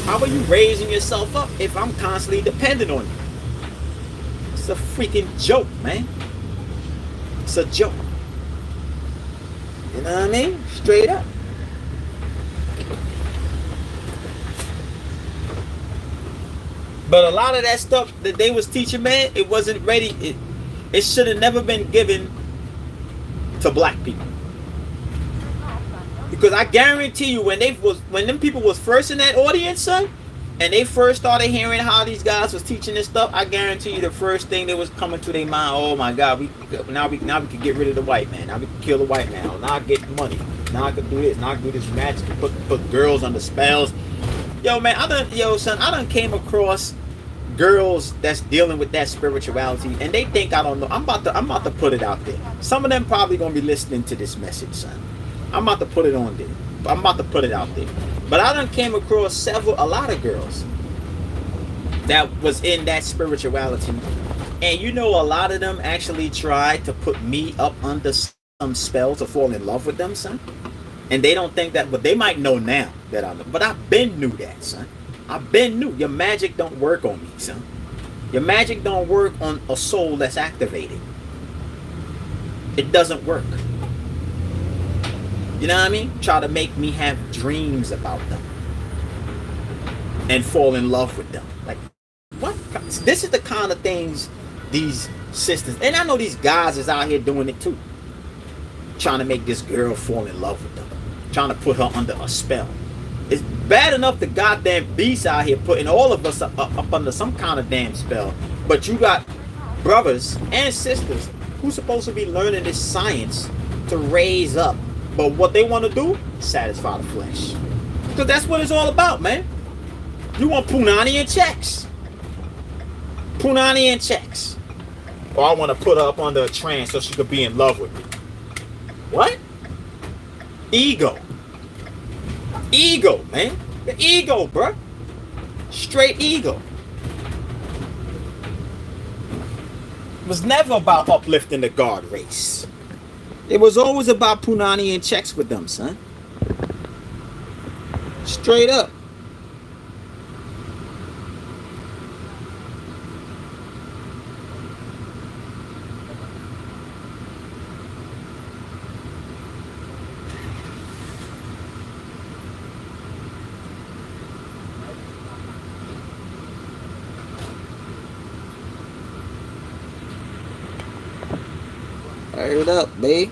How are you raising yourself up if I'm constantly dependent on you? It's a freaking joke, man. It's a joke. You know what I mean? Straight up. But a lot of that stuff that they was teaching, man, it wasn't ready. It should have never been given to black people. Because I guarantee you, when them people was first in that audience, son, and they first started hearing how these guys was teaching this stuff, I guarantee you the first thing that was coming to their mind, oh my God, now we can get rid of the white man. Now we can kill the white man. Now I get money. Now I can do this. Now I can do this magic. Put girls under spells. Yo, man, I done came across girls that's dealing with that spirituality, and they think I don't know. I'm about to put it out there. Some of them probably gonna be listening to this message, son. I'm about to put it on there. I'm about to put it out there. But I done came across a lot of girls that was in that spirituality, and you know, a lot of them actually tried to put me up under some spell to fall in love with them, son. And they don't think that, but they might know now that I know. But I've been knew that, son. I've been knew. Your magic don't work on me, son. Your magic don't work on a soul that's activated. It doesn't work. You know what I mean? Try to make me have dreams about them and fall in love with them. Like, what? This is the kind of things these sisters, and I know these guys is out here doing it too, trying to make this girl fall in love with them, trying to put her under a spell. It's bad enough the goddamn beast out here putting all of us up under some kind of damn spell, but you got brothers and sisters who's supposed to be learning this science to raise up, but what they want to do, satisfy the flesh, because that's what it's all about, man. You want punani and checks. Punani and checks. Or I want to put her up under a trance so she could be in love with me. What? Ego. Ego, man. The ego, bruh. Straight ego. It was never about uplifting the guard race. It was always about punani and checks with them, son. Straight up. Hurry it up, babe.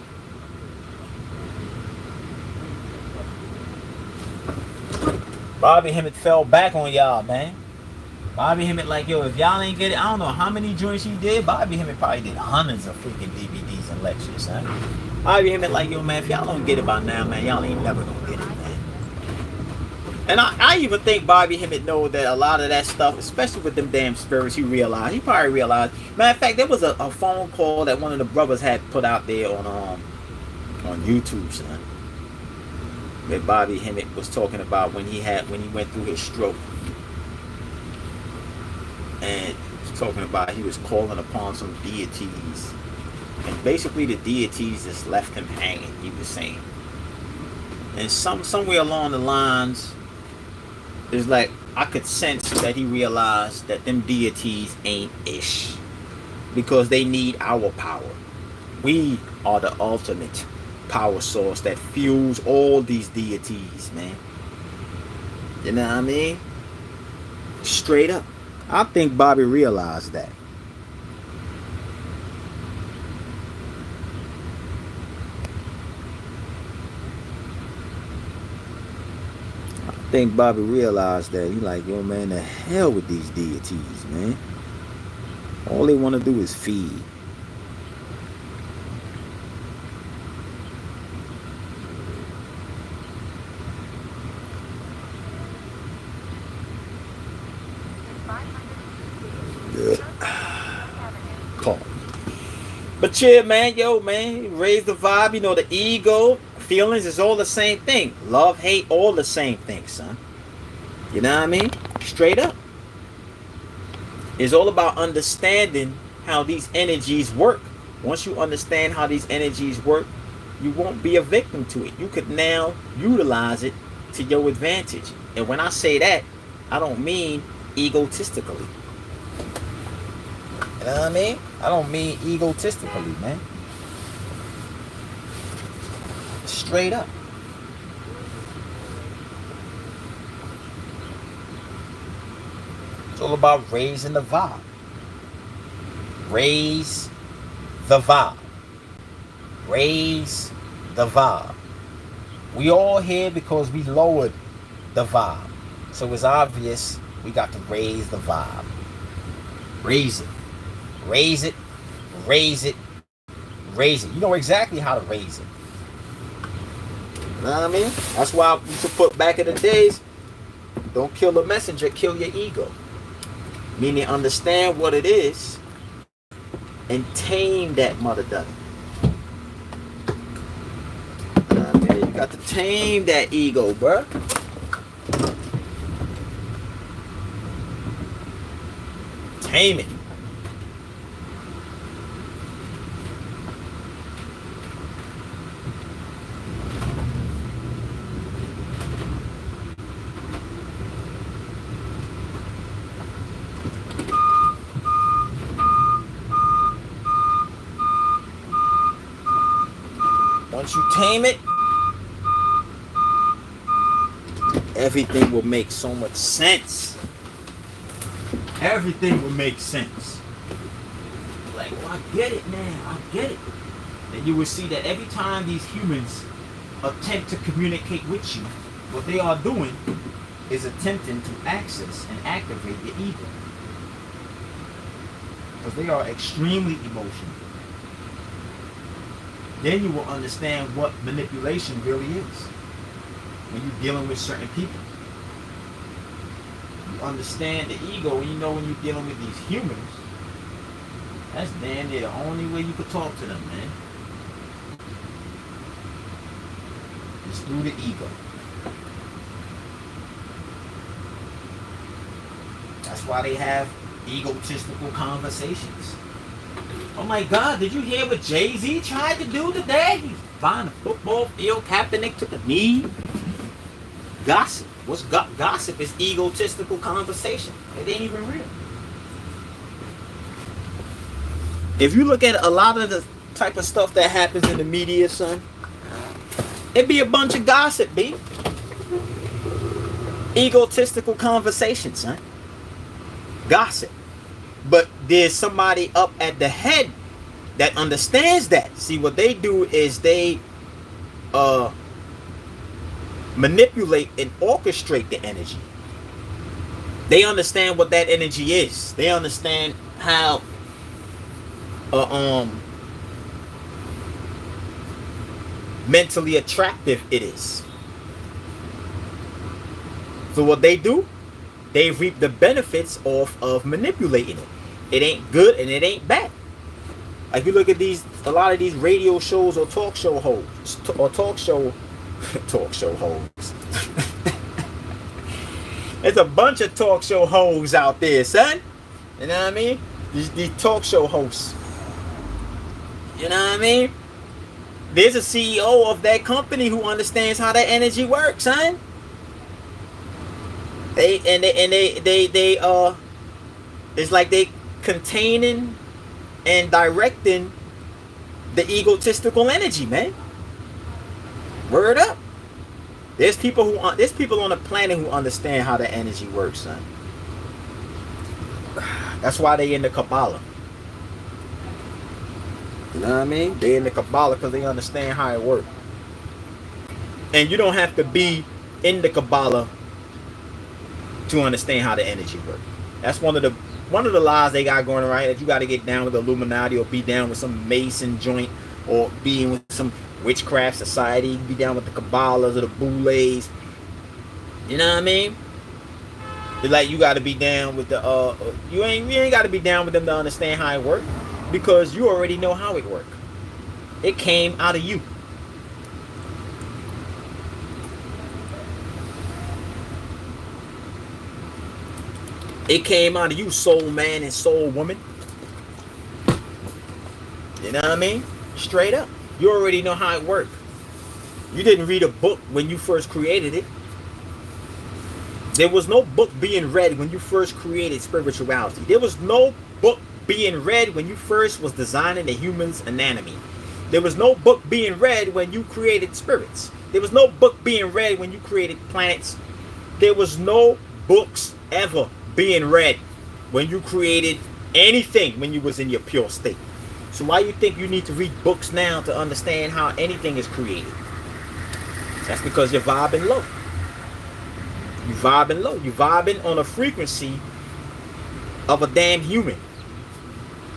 Bobby Hemmett fell back on y'all, man. Bobby Hemmett, like, yo, if y'all ain't get it, I don't know how many joints he did. Bobby Hemmett probably did hundreds of freaking DVDs and lectures, huh? Bobby Hemmett, like, yo, man, if y'all don't get it by now, man, y'all ain't never gonna get it, man. And I even think Bobby Hemmett know that a lot of that stuff, especially with them damn spirits, he probably realized. Matter of fact, there was a phone call that one of the brothers had put out there on YouTube, son. That Bobby Hemmett was talking about when he went through his stroke. And he was talking about he was calling upon some deities. And basically the deities just left him hanging, he was saying. And somewhere along the lines, it's like I could sense that he realized that them deities ain't ish. Because they need our power. We are the ultimate power source that fuels all these deities, man. You know what I mean? Straight up. I think Bobby realized that. I think Bobby realized that. He like, yo, man, the hell with these deities, man. All they want to do is feed. Call. But yeah, man, yo, man, raise the vibe. You know, the ego, feelings is all the same thing. Love, hate, all the same thing, son. You know what I mean? Straight up. It's all about understanding how these energies work. Once you understand how these energies work, you won't be a victim to it. You could now utilize it to your advantage. And when I say that, I don't mean egotistically. You know what I mean? I don't mean egotistically, man. Straight up. It's all about raising the vibe. Raise the vibe. Raise the vibe. We all here because we lowered the vibe. So it's obvious we got to raise the vibe. Raise it. Raise it. Raise it. Raise it. You know exactly how to raise it. You know what I mean? That's why we should put back in the days, don't kill the messenger, kill your ego. Meaning understand what it is and tame that mother duck. You got to tame that ego, bruh. Tame it. Once you tame it, everything will make so much sense. Everything will make sense. Like, well, I get it now. I get it. And you will see that every time these humans attempt to communicate with you, what they are doing is attempting to access and activate your ego. Because they are extremely emotional. Then you will understand what manipulation really is when you're dealing with certain people. You understand the ego, and you know when you're dealing with these humans, that's damn near the only way you could talk to them, man. It's through the ego. That's why they have egotistical conversations. Oh my God, did you hear what Jay-Z tried to do today? He's buying a football field, Kaepernick took a knee. Gossip. What's gossip is egotistical conversation. It ain't even real. If you look at a lot of the type of stuff that happens in the media, son, it be a bunch of gossip, B. Egotistical conversation, son. Gossip. But there's somebody up at the head that understands that. See, what they do is they manipulate and orchestrate the energy. They understand what that energy is. They understand how mentally attractive it is. So what they do, they reap the benefits of manipulating it. It ain't good and it ain't bad. Like you look at a lot of these radio shows or talk show hosts talk show hosts. There's a bunch of talk show hoes out there, son. You know what I mean? These talk show hosts. You know what I mean? There's a CEO of that company who understands how that energy works, son. They it's like they containing and directing the egotistical energy, man. Word up. There's people on the planet who understand how the energy works, son. That's why they in the Kabbalah. You know what I mean? They in the Kabbalah because they understand how it works. And you don't have to be in the Kabbalah to understand how the energy works. That's one of the lies they got going around, that you got to get down with the Illuminati or be down with some Mason joint or being with some witchcraft society, be down with the Kabbalahs or the Boulets. You know what I mean? They're like, you got to be down with the you ain't got to be down with them to understand how it works, because you already know how it works. It came out of you. It came out of you, soul man and soul woman. You know what I mean? Straight up. You already know how it works. You didn't read a book when you first created it. There was no book being read when you first created spirituality. There was no book being read when you first was designing the human's anatomy. There was no book being read when you created spirits. There was no book being read when you created planets. There was no books ever being read when you created anything when you was in your pure state. So why you think you need to read books now to understand how anything is created? That's because you're vibing low. You vibing low. You vibing on a frequency of a damn human.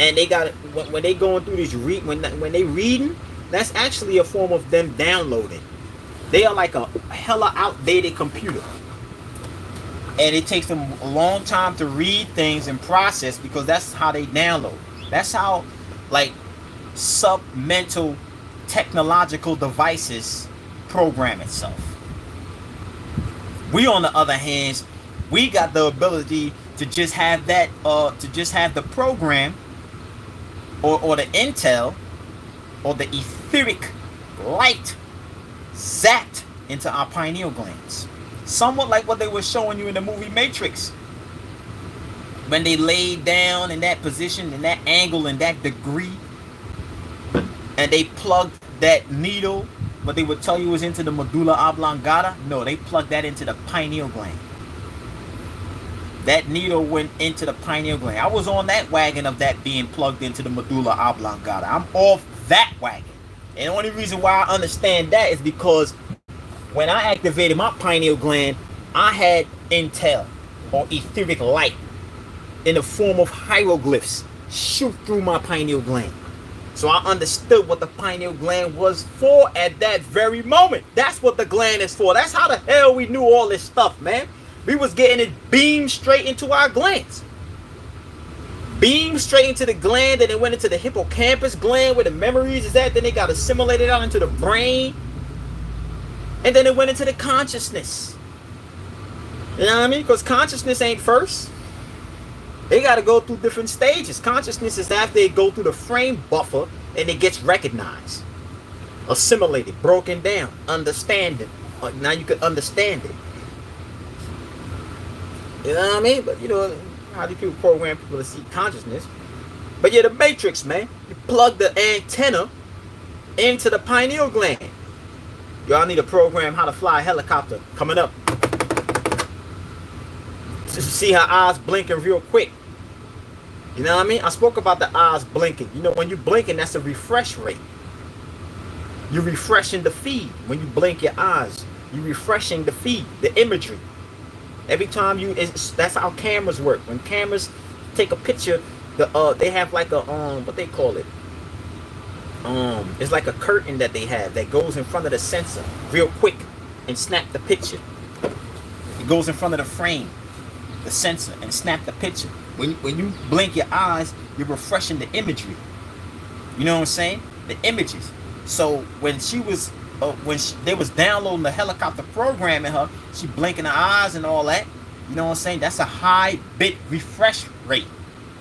And they got, when they going through this when they reading, that's actually a form of them downloading. They are like a hella outdated computer. And it takes them a long time to read things and process, because that's how they download. That's how, like, sub-mental technological devices program itself. We, on the other hand, we got the ability to just have that, to just have the program or the intel or the etheric light zapped into our pineal glands. Somewhat like what they were showing you in the movie Matrix. When they laid down in that position, in that angle, in that degree, and they plugged that needle what they would tell you is into the medulla oblongata. No, they plugged that into the pineal gland. That needle went into the pineal gland. I was on that wagon of that being plugged into the medulla oblongata. I'm off that wagon. And the only reason why I understand that is because when I activated my pineal gland, I had intel or etheric light in the form of hieroglyphs shoot through my pineal gland. So I understood what the pineal gland was for at that very moment. That's what the gland is for. That's how the hell we knew all this stuff, man. We was getting it beamed straight into our glands. Beamed straight into the gland, and it went into the hippocampus gland where the memories is at. Then it got assimilated out into the brain. And then it went into the consciousness. You know what I mean? Because consciousness ain't first. They got to go through different stages. Consciousness is after they go through the frame buffer and it gets recognized, assimilated, broken down, understanding. Now you can understand it. You know what I mean? But you know, how do people program people to see consciousness? But yeah, the matrix, man. You plug the antenna into the pineal gland. Y'all need a program how to fly a helicopter coming up. Just see her eyes blinking real quick. You know what I mean? I spoke about the eyes blinking. You know, when you blinking, that's a refresh rate. You're refreshing the feed. When you blink your eyes, you're refreshing the feed, the imagery. Every time you, that's how cameras work. When cameras take a picture, they have like a what they call it. It's like a curtain that they have that goes in front of the sensor real quick and snap the picture. It goes in front of the frame, the sensor, and snap the picture. When you blink your eyes, you're refreshing the imagery. You know what I'm saying? The images. So when she was they was downloading the helicopter program in her, she blinking her eyes and all that. You know what I'm saying? That's a high bit refresh rate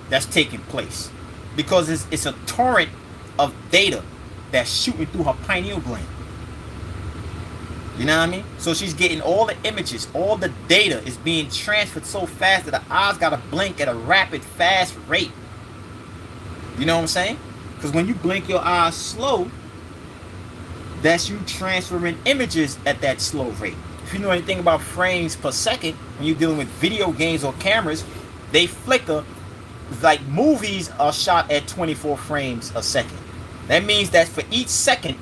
that's taking place because it's a torrent of data that's shooting through her pineal gland. You know what I mean? So she's getting all the images, all the data is being transferred so fast that the eyes gotta blink at a rapid, fast rate. You know what I'm saying? Because when you blink your eyes slow, that's you transferring images at that slow rate. If you know anything about frames per second, when you're dealing with video games or cameras, they flicker. Like movies are shot at 24 frames a second. That means that for each second,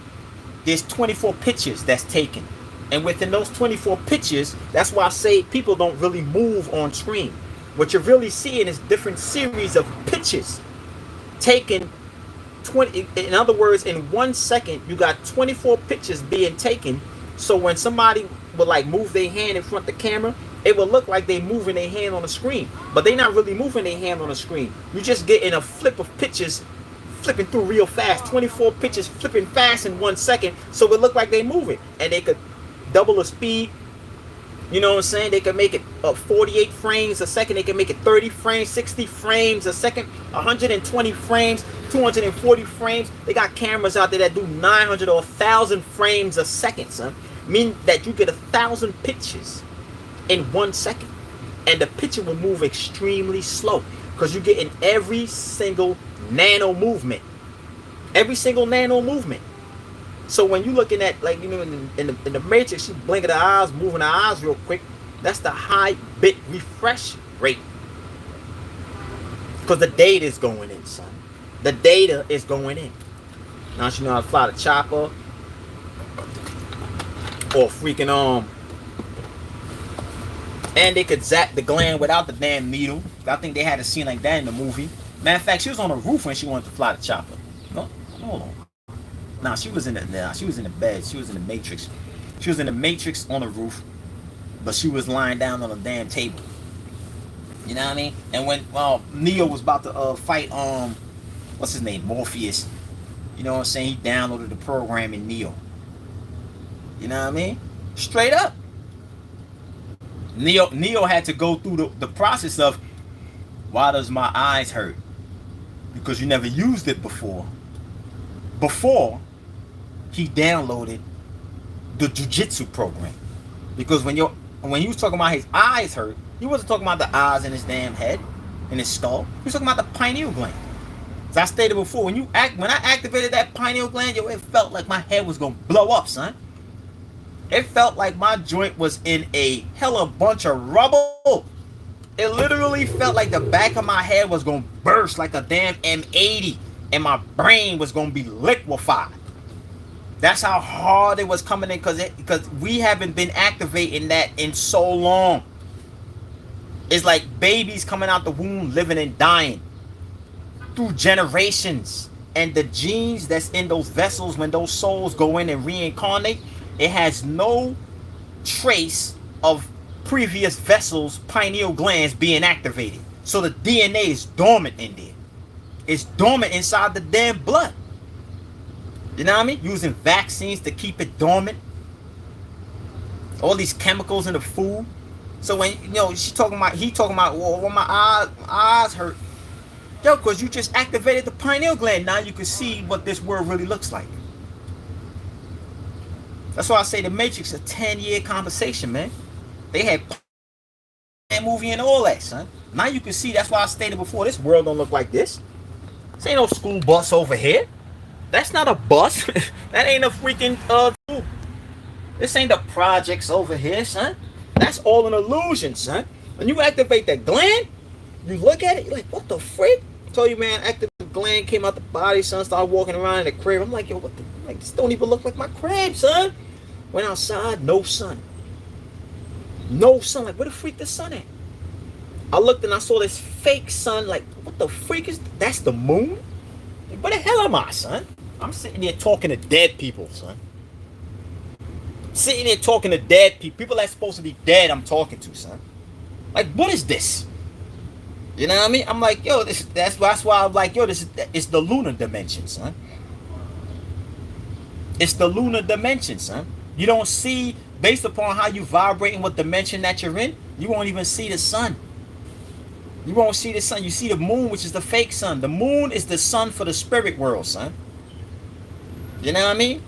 there's 24 pictures that's taken. And within those 24 pictures, that's why I say people don't really move on screen. What you're really seeing is different series of pictures taken. In other words, in 1 second, you got 24 pictures being taken. So when somebody would like move their hand in front of the camera, it will look like they moving their hand on the screen, but they're not really moving their hand on the screen. You're just getting a flip of pictures flipping through real fast. 24 pictures flipping fast in 1 second, so it look like they moving, and they could double the speed. You know what I'm saying? They can make it 48 frames a second. They can make it 30 frames, 60 frames a second, 120 frames, 240 frames. They got cameras out there that do 900 or 1,000 frames a second, son. Meaning that you get 1,000 pictures in 1 second. And the picture will move extremely slow because you're getting every single nano movement. Every single nano movement. So when you're looking at, like, you know, in the matrix, she blinking her eyes, moving her eyes real quick. That's the high bit refresh rate. Because the data is going in, son. The data is going in. Now she know how to fly the chopper. Or freaking, and they could zap the gland without the damn needle. I think they had a scene like that in the movie. Matter of fact, she was on the roof when she wanted to fly the chopper. No, hold on. Nah, she was in the bed. She was in the matrix. She was in the matrix on the roof, but she was lying down on a damn table. You know what I mean? And when Neo was about to fight what's his name, Morpheus. You know what I'm saying? He downloaded the program in Neo. You know what I mean? Straight up. Neo had to go through the process of, why does my eyes hurt? Because you never used it before. Before he downloaded the jujitsu program. Because when he was talking about his eyes hurt, he wasn't talking about the eyes in his damn head, in his skull. He was talking about the pineal gland. As I stated before, when I activated that pineal gland, yo, it felt like my head was gonna blow up, son. It felt like my joint was in a hella bunch of rubble. It literally felt like the back of my head was gonna burst like a damn M80, and my brain was gonna be liquefied. That's how hard it was coming in, because we haven't been activating that in so long. It's like babies coming out the womb, living and dying through generations. And the genes that's in those vessels, when those souls go in and reincarnate, it has no trace of previous vessels, pineal glands being activated. So the DNA is dormant in there. It's dormant inside the damn blood. You know what I mean? Using vaccines to keep it dormant. All these chemicals in the food. So when he talking about, well, my eyes hurt. Yo, because you just activated the pineal gland. Now you can see what this world really looks like. That's why I say the Matrix a 10-year conversation, man. They had a movie and all that, son. Now you can see. That's why I stated before, this world don't look like this. This ain't no school bus over here. That's not a bus. That ain't a freaking school. This ain't the projects over here, son. That's all an illusion, son. When you activate that gland, you look at it, you're like, what the frick? I told you, man, active gland came out the body, son, started walking around in the crib. I'm like, yo, what the, like, this don't even look like my crib, son. Went outside, no sun. No sun. Like, where the freak the sun at? I looked and I saw this fake sun. Like, what the freak is that's the moon? Like, where the hell am I, son? I'm sitting there talking to dead people, son. Sitting there talking to dead people. People that's supposed to be dead, I'm talking to, son. Like, what is this? You know what I mean? I'm like, yo, that's why I'm like, yo, it's the lunar dimension, son. It's the lunar dimension, son. You don't see, based upon how you vibrate and what dimension that you're in, you won't even see the sun. You won't see the sun. You see the moon, which is the fake sun. The moon is the sun for the spirit world, son. You know what I mean?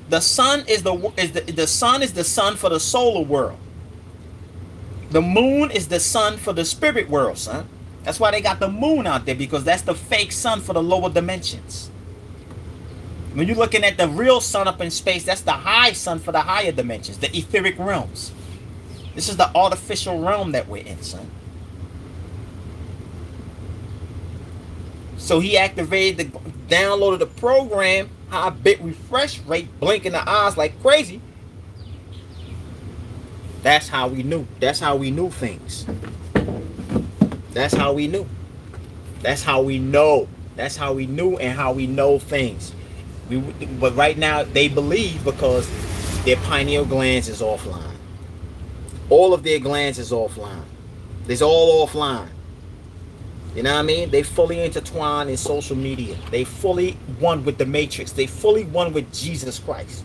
The sun is the sun is the sun for the solar world. The moon is the sun for the spirit world, son. That's why they got the moon out there, because that's the fake sun for the lower dimensions. When you're looking at the real sun up in space, that's the high sun for the higher dimensions, the etheric realms. This is the artificial realm that we're in, son. So he activated downloaded the program, high bit refresh rate, blinking the eyes like crazy. That's how we knew. That's how we knew things. That's how we knew. That's how we know. That's how we knew and how we know things. But right now they believe because their pineal glands is offline. All of their glands is offline. It's all offline. You know what I mean? They fully intertwined in social media. They fully one with the Matrix. They fully one with Jesus Christ.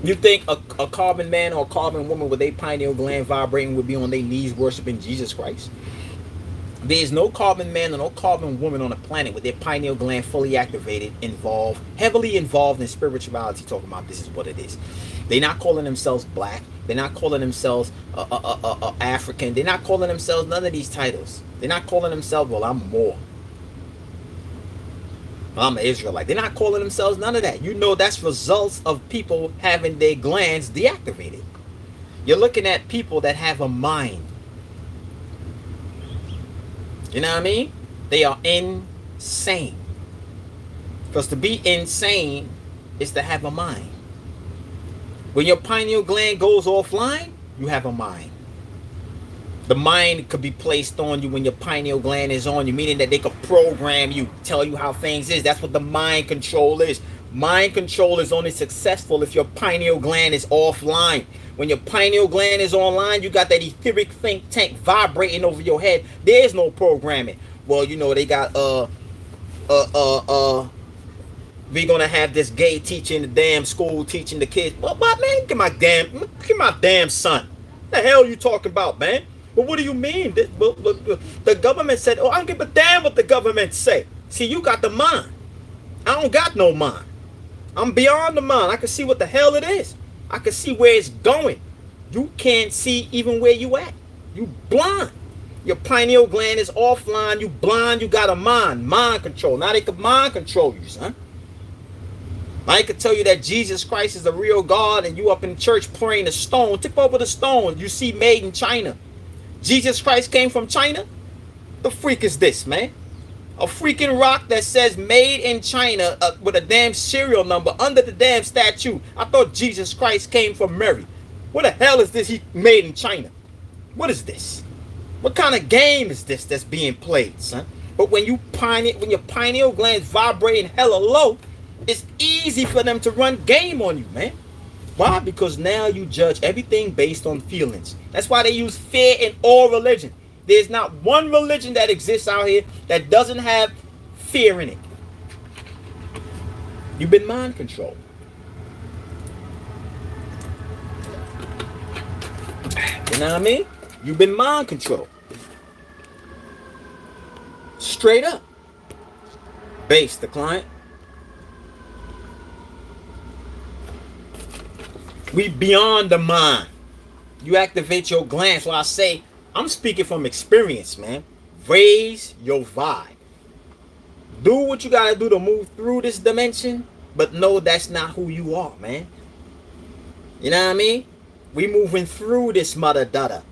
You think a carbon man or a carbon woman with a pineal gland vibrating would be on their knees worshiping Jesus Christ? There's no carbon man or no carbon woman on the planet with their pineal gland fully activated, heavily involved in spirituality, talking about this is what it is. They're not calling themselves black. They're not calling themselves African. They're not calling themselves none of these titles. They're not calling themselves, well, I'm more. I'm an Israelite. They're not calling themselves none of that. You know that's results of people having their glands deactivated. You're looking at people that have a mind. You know what I mean? They are insane. Because to be insane is to have a mind. When your pineal gland goes offline, you have a mind. The mind could be placed on you when your pineal gland is on you, meaning that they could program you, tell you how things is. That's what the mind control is. Mind control is only successful if your pineal gland is offline. When your pineal gland is online, you got that etheric think tank vibrating over your head. There's no programming. Well, you know, they got we're gonna have this gay teacher in the damn school teaching the kids. But man, get my damn son. What the hell are you talking about, man? Well, what do you mean? The government said, oh, I don't give a damn what the government say. See, you got the mind. I don't got no mind. I'm beyond the mind. I can see what the hell it is. I can see where it's going. You can't see even where you at. You blind. Your pineal gland is offline. You blind. You got a mind control. Now they can mind control you, son. I could tell you that Jesus Christ is the real God, and you up in church praying a stone. Tip over the stone. You see made in China. Jesus Christ came from China? The freak is this, man? A freaking rock that says made in China with a damn serial number under the damn statue. I thought Jesus Christ came from Mary. What the hell is this he made in China? What is this? What kind of game is this that's being played, son? But when your pineal glands vibrating hella low, it's easy for them to run game on you, man. Why? Because now you judge everything based on feelings. That's why they use fear in all religion. There's not one religion that exists out here that doesn't have fear in it. You've been mind controlled. You know what I mean? You've been mind controlled. Straight up. Base the client. We beyond the mind. You activate your glands. So I say, I'm speaking from experience, man. Raise your vibe. Do what you gotta do to move through this dimension, but know that's not who you are, man. You know what I mean? We moving through this mother dada.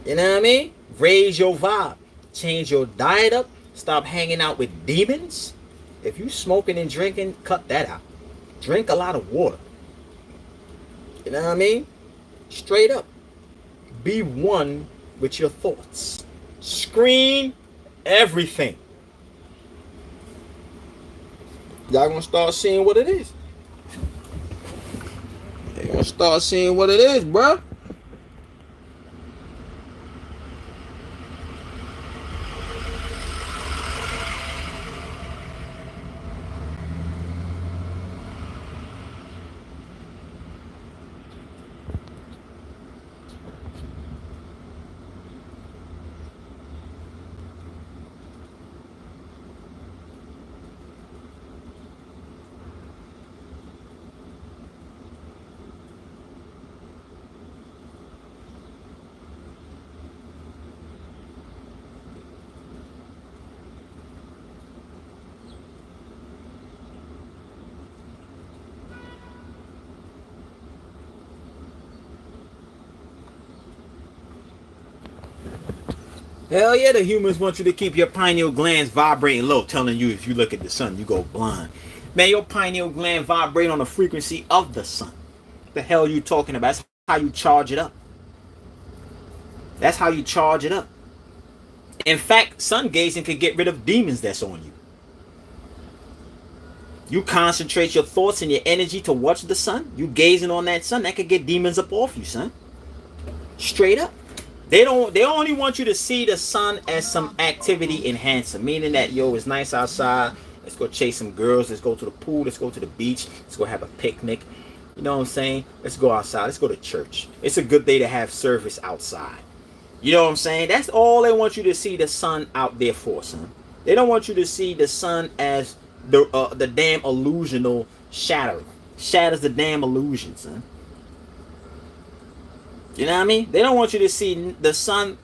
You know what I mean? Raise your vibe. Change your diet up. Stop hanging out with demons. If you smoking and drinking, cut that out. Drink a lot of water. You know what I mean? Straight up. Be one with your thoughts. Screen everything. Y'all gonna start seeing what it is. You're gonna start seeing what it is, bruh. Hell yeah, the humans want you to keep your pineal glands vibrating low, telling you if you look at the sun, you go blind. Man, your pineal gland vibrate on the frequency of the sun. The hell you talking about? That's how you charge it up. That's how you charge it up. In fact, sun gazing can get rid of demons that's on you. You concentrate your thoughts and your energy to watch the sun. You gazing on that sun, that could get demons up off you, son. Straight up. They only want you to see the sun as some activity enhancer, meaning that, yo, it's nice outside. Let's go chase some girls. Let's go to the pool. Let's go to the beach. Let's go have a picnic. You know what I'm saying? Let's go outside. Let's go to church. It's a good day to have service outside. You know what I'm saying? That's all they want you to see the sun out there for, son. They don't want you to see the sun as the damn illusional shadow. Shatters the damn illusion, son. You know what I mean? They don't want you to see the sun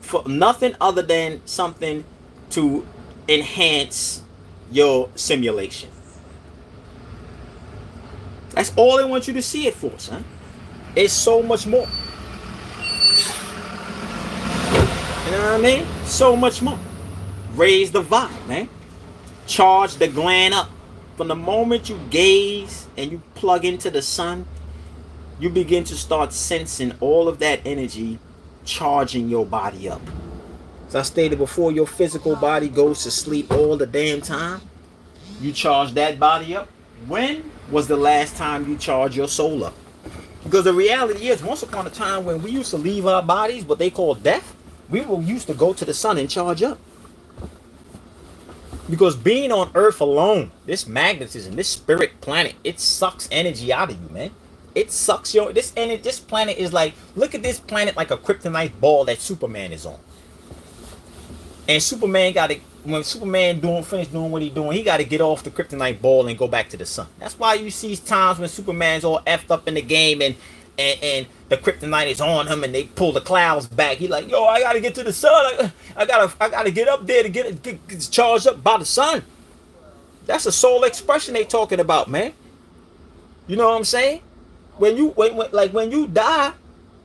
for nothing other than something to enhance your simulation. That's all they want you to see it for, son. It's so much more. You know what I mean? So much more. Raise the vibe, man. Charge the gland up. From the moment you gaze and you plug into the sun, you begin to start sensing all of that energy charging your body up. As I stated before, your physical body goes to sleep all the damn time. You charge that body up. When was the last time you charged your soul up? Because the reality is, once upon a time when we used to leave our bodies, what they call death, we were used to go to the sun and charge up. Because being on Earth alone, this magnetism, this spirit planet, it sucks energy out of you, man. It sucks this planet is like, look at this planet like a kryptonite ball that Superman is on. And Superman when Superman finished doing what he's doing, he got to get off the kryptonite ball and go back to the sun. That's why you see times when Superman's all effed up in the game and the kryptonite is on him and they pull the clouds back. He like, yo, I gotta get to the sun. I gotta get up there to get charged up by the sun. That's a soul expression they talking about, man. You know what I'm saying? When you die,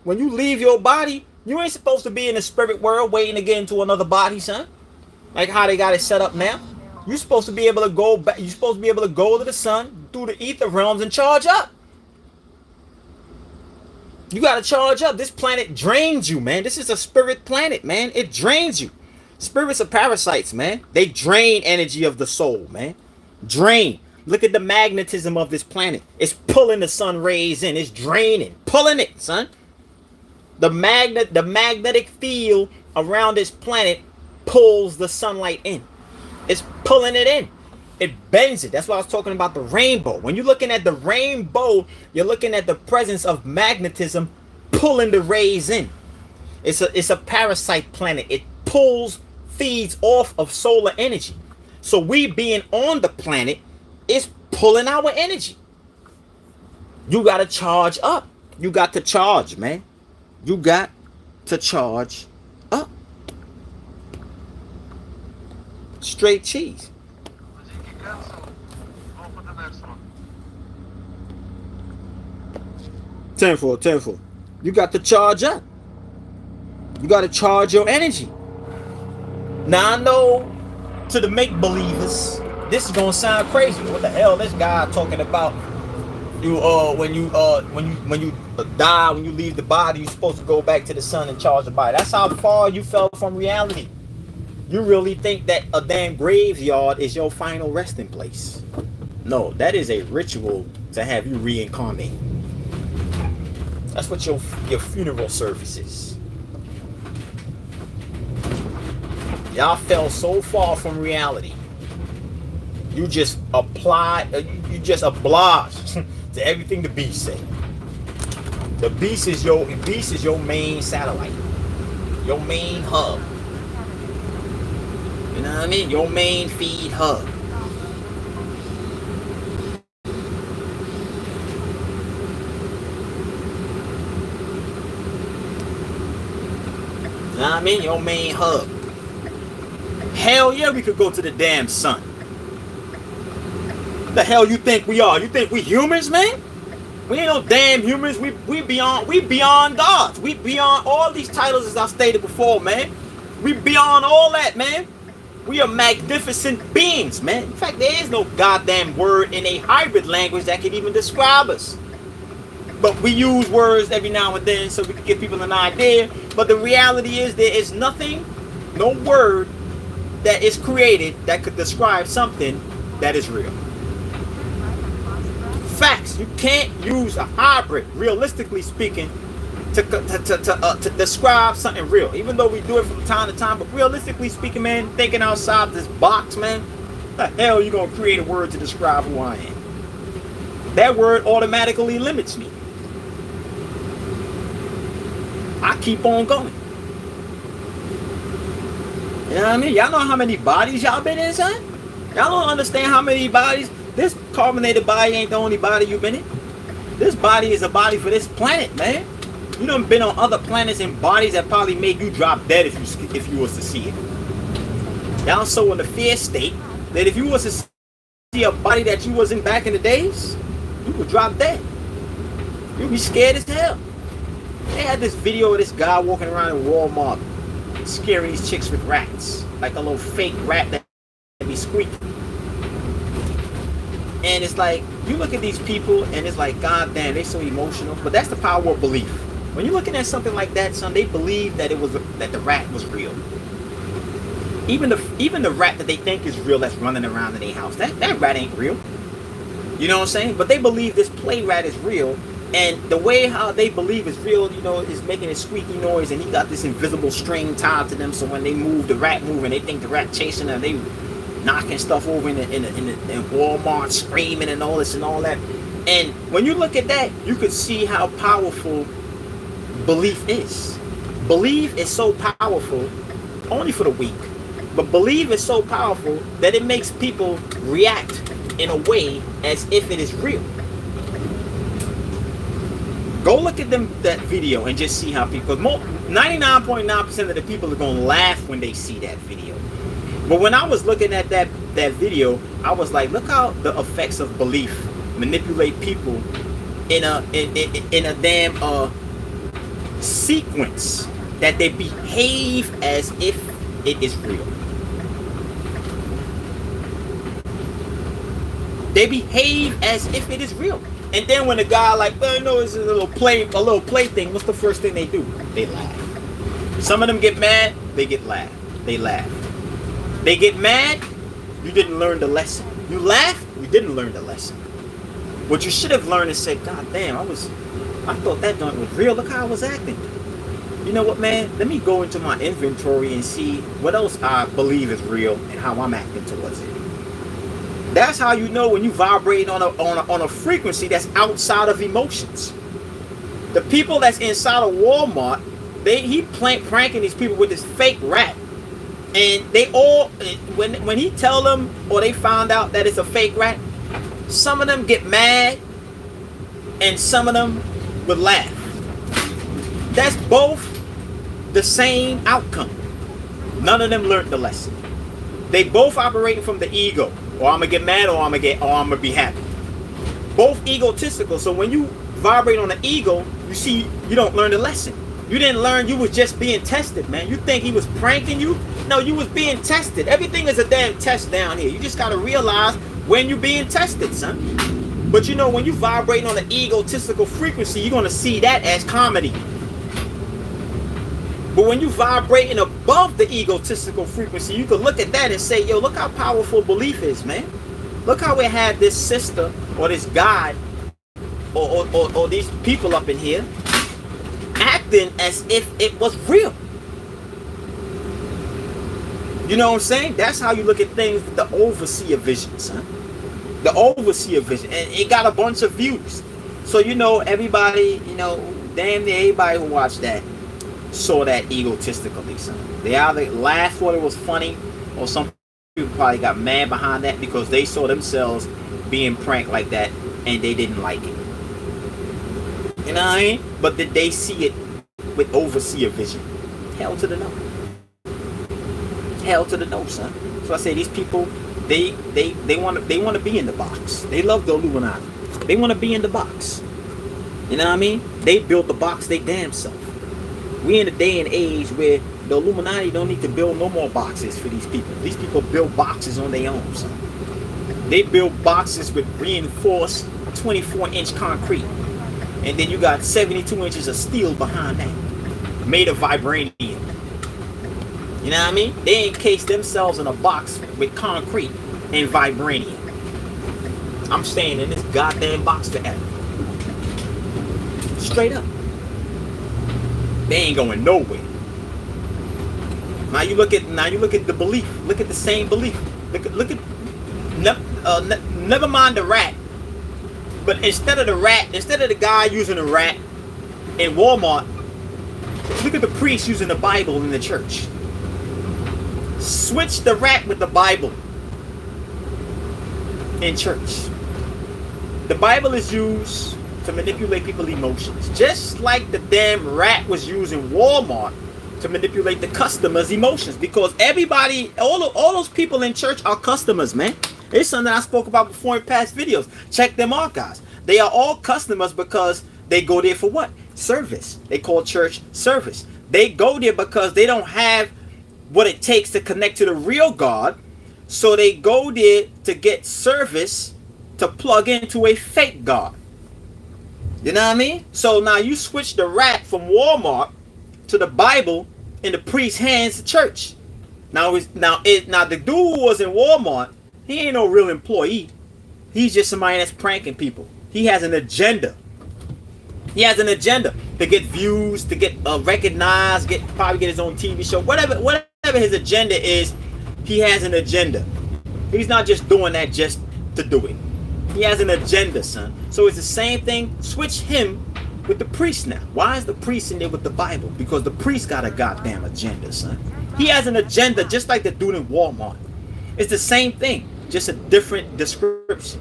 when you leave your body, you ain't supposed to be in the spirit world waiting to get into another body, son. Like how they got it set up now. You're supposed to be able to go back. You're supposed to be able to go to the sun through the ether realms and charge up. You got to charge up. This planet drains you, man. This is a spirit planet, man. It drains you. Spirits are parasites, man. They drain energy of the soul, man. Drain. Look at the magnetism of this planet. It's pulling the sun rays in. It's draining, pulling it, son. The magnetic field around this planet pulls the sunlight in. It's pulling it in. It bends it. That's why I was talking about the rainbow. When you're looking at the rainbow, you're looking at the presence of magnetism pulling the rays in. It's a parasite planet. It feeds off of solar energy. So we being on the planet is pulling our energy. You got to charge up. You got to charge, man. You got to charge up. Straight cheese. Tenfold. You got to charge up. You got to charge your energy. Now I know to the make-believers, this is gonna sound crazy. What the hell this guy talking about? When you die, when you leave the body, you're supposed to go back to the sun and charge the body. That's how far you fell from reality. You really think that a damn graveyard is your final resting place? No, that is a ritual to have you reincarnate. That's what your funeral service is. Y'all fell so far from reality. You just you just oblige to everything the beast say. The beast is your main satellite, your main hub. You know what I mean? Your main feed hub. You know what I mean? Your main hub. Hell yeah, we could go to the damn sun. What the hell you think we are? You think we humans, man? We ain't no damn humans. We beyond gods. We beyond all these titles as I stated before, man. We beyond all that, man. We are magnificent beings, man. In fact, there is no goddamn word in a hybrid language that can even describe us. But we use words every now and then so we can give people an idea. But the reality is there is nothing, no word that is created that could describe something that is real. Facts. You can't use a hybrid, realistically speaking, to describe something real. Even though we do it from time to time, but realistically speaking, man, thinking outside this box, man, the hell you gonna create a word to describe who I am? That word automatically limits me. I keep on going. You know what I mean? Y'all know how many bodies y'all been in, son? Y'all don't understand how many bodies. This carbonated body ain't the only body you've been in. This body is a body for this planet, man. You done been on other planets in bodies that probably make you drop dead if you was to see it. Y'all so in the fear state that if you was to see a body that you was in back in the days, you would drop dead. You'd be scared as hell. They had this video of this guy walking around in Walmart scaring these chicks with rats, like a little fake rat that be squeaking. And it's like, you look at these people and it's like, god damn, they're so emotional. But that's the power of belief. When you're looking at something like that, son, they believe that that the rat was real. Even the rat that they think is real that's running around in their house, that rat ain't real. You know what I'm saying? But they believe this play rat is real. And the way how they believe is real, you know, is making a squeaky noise, and he got this invisible string tied to them, so when they move, the rat move, and they think the rat chasing them, they knocking stuff over in Walmart, screaming and all this and all that. And when you look at that, you could see how powerful belief is. Belief is so powerful, only for the weak, but belief is so powerful that it makes people react in a way as if it is real. Go look at that video and just see how people. 99.9% of the people are gonna laugh when they see that video. But when I was looking at that video, I was like, look how the effects of belief manipulate people in a damn sequence that they behave as if it is real. They behave as if it is real. And then when a guy like, well, no, it's a little play thing, what's the first thing they do? They laugh. Some of them get mad, they laugh. They get mad, you didn't learn the lesson. You laugh, you didn't learn the lesson. What you should have learned is say, God damn, I thought that joint was real. Look how I was acting. You know what, man? Let me go into my inventory and see what else I believe is real and how I'm acting towards it. That's how you know when you vibrate on a frequency that's outside of emotions. The people that's inside of Walmart, he pranking these people with this fake rat, and they all, when he tell them or they found out that it's a fake rat, some of them get mad and some of them would laugh. That's both the same outcome. None of them learned the lesson. They both operating from the ego. Or I'm gonna get mad, or I'm gonna be happy. Both egotistical. So when you vibrate on the ego, you don't learn the lesson. You didn't learn. You was just being tested, man. You think he was pranking you? No, you was being tested. Everything is a damn test down here. You just gotta realize when you're being tested, son. But you know, when you vibrate on the egotistical frequency, you're gonna see that as comedy. But when you vibrating above the egotistical frequency, you can look at that and say, yo, look how powerful belief is, man. Look how we had this sister or this God or these people up in here acting as if it was real. You know what I'm saying? That's how you look at things with the overseer vision, son. The overseer vision. And it got a bunch of views. So, you know, everybody, you know, damn near everybody who watched that saw that egotistically, son. They either laughed, thought it was funny, or some people probably got mad behind that because they saw themselves being pranked like that and they didn't like it. You know what I mean? But did they see it with overseer vision? Hell to the no. Hell to the no, son. So I say these people, they want to be in the box. They love the Illuminati. They want to be in the box. You know what I mean? They built the box they damn self. We in a day and age where the Illuminati don't need to build no more boxes for these people. These people build boxes on their own, son. They build boxes with reinforced 24-inch concrete. And then you got 72 inches of steel behind that, made of vibranium. You know what I mean? They encase themselves in a box with concrete and vibranium. I'm staying in this goddamn box forever. Straight up. They ain't going nowhere. Now you look at the belief. Look at the same belief. Look at never mind the rat. But instead of the guy using a rat in Walmart, look at the priest using the Bible in the church. Switch the rat with the Bible in church. The Bible is used to manipulate people's emotions, just like the damn rat was used in Walmart to manipulate the customers' emotions. Because everybody, all those people in church are customers, man. It's something I spoke about before in past videos. Check them archives. They are all customers because they go there for what? Service. They call church service. They go there because they don't have what it takes to connect to the real God, so they go there to get service to plug into a fake God. You know what I mean? So now you switch the rat from Walmart to the Bible in the priest's hands to church. Now the dude who was in Walmart, he ain't no real employee. He's just somebody that's pranking people. He has an agenda. He has an agenda to get views, to get recognized, probably get his own TV show, whatever his agenda is. He has an agenda. He's not just doing that just to do it. He has an agenda, son. So it's the same thing. Switch him with the priest now. Why is the priest in there with the Bible? Because the priest got a goddamn agenda, son. He has an agenda just like the dude in Walmart. It's the same thing, just a different description.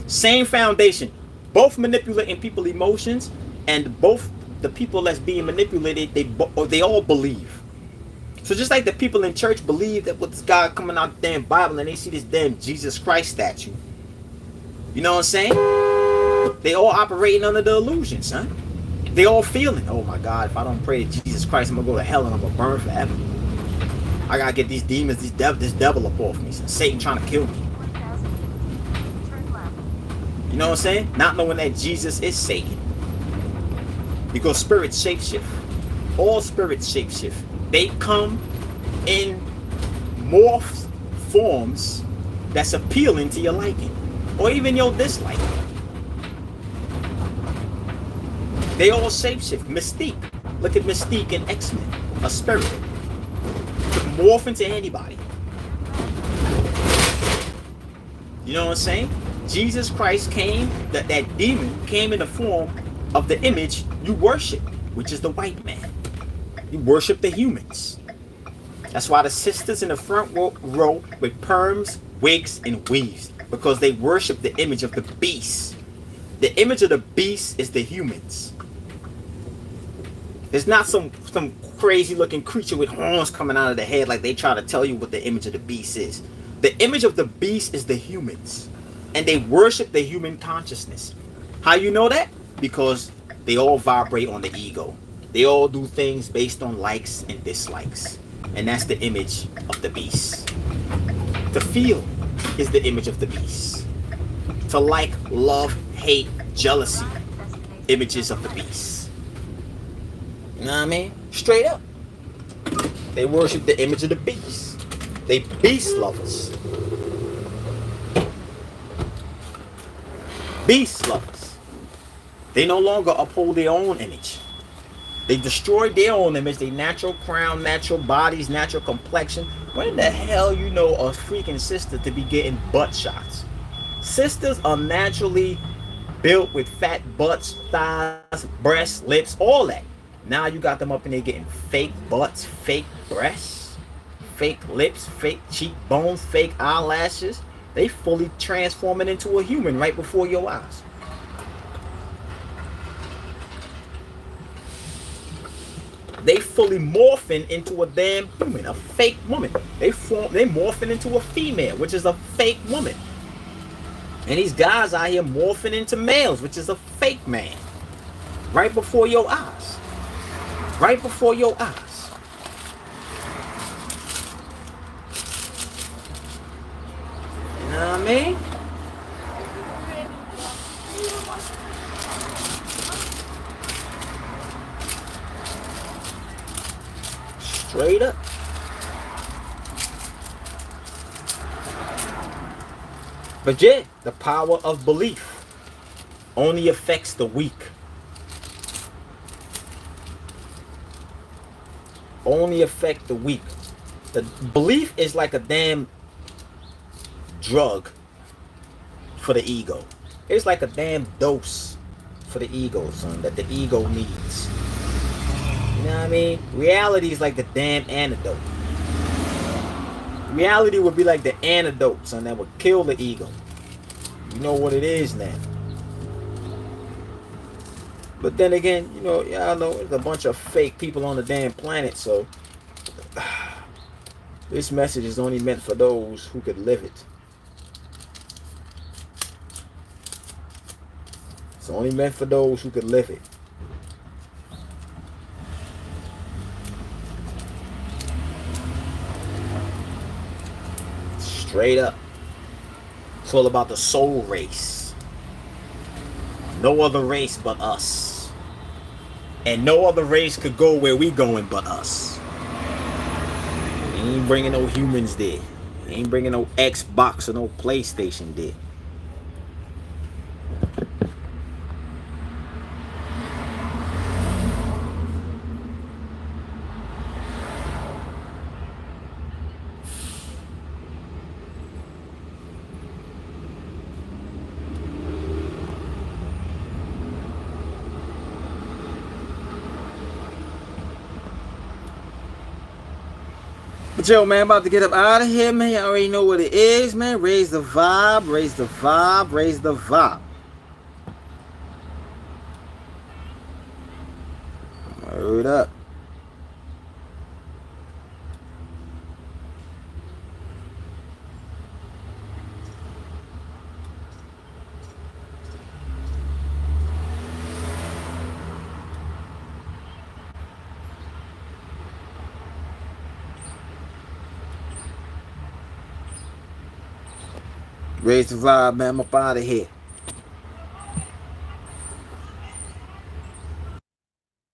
Same foundation. Both manipulating people's emotions And both the people that's being manipulated, they all believe. So just like the people in church believe that with this guy coming out the damn Bible and they see this damn Jesus Christ statue, you know what I'm saying? They all operating under the illusion, son. They all feeling, oh my God, if I don't pray to Jesus Christ, I'm gonna go to hell and I'm gonna burn forever. I gotta get these demons, this devil up off me. Satan trying to kill me. You know what I'm saying? Not knowing that Jesus is Satan. Because spirits shapeshift. All spirits shapeshift. They come in morphed forms that's appealing to your liking. Or even your dislike. They all shapeshift. Mystique. Look at Mystique in X-Men. A spirit. Could morph into anybody. You know what I'm saying? Jesus Christ came, that demon came in the form of the image you worship, which is the white man. You worship the humans. That's why the sisters in the front row with perms, wigs, and weaves, because they worship the image of the beast. The image of the beast is the humans. It's not some crazy looking creature with horns coming out of the head like they try to tell you what the image of the beast is. The image of the beast is the humans. And they worship the human consciousness. How you know that? Because they all vibrate on the ego. They all do things based on likes and dislikes. And that's the image of the beast. To feel is the image of the beast. To like, love, hate, jealousy, images of the beast. You know what I mean? Straight up. They worship the image of the beast. They beast lovers. Beast lovers. They no longer uphold their own image. They destroyed their own image, their natural crown, natural bodies, natural complexion. When the hell you know a freaking sister to be getting butt shots? Sisters are naturally built with fat butts, thighs, breasts, lips, all that. Now you got them up in there getting fake butts, fake breasts, fake lips, fake cheekbones, fake eyelashes. They fully transforming into a human right before your eyes. They fully morphing into a damn human, a fake woman. They morphing into a female, which is a fake woman. And these guys out here morphing into males, which is a fake man. Right before your eyes. Right before your eyes. You know what I mean? Straight up. But yeah, the power of belief only affects the weak. Only affect the weak. The belief is like a damn drug for the ego. It's like a damn dose for the ego, son, that the ego needs. You know what I mean? Reality is like the damn antidote. Reality would be like the antidote, son, that would kill the ego. You know what it is now. But then again, you know, y'all know there's a bunch of fake people on the damn planet, so this message is only meant for those who could live it. It's only meant for those who could live it. Straight up. It's all about the soul race. No other race but us. And no other race could go where we going but us. We ain't bringing no humans there. We ain't bringing no Xbox or no PlayStation there. But yo, man, about to get up out of here, man. You already know what it is, man. Raise the vibe, raise the vibe, raise the vibe. Word up. Raise the vibe, man. I'm up out of here.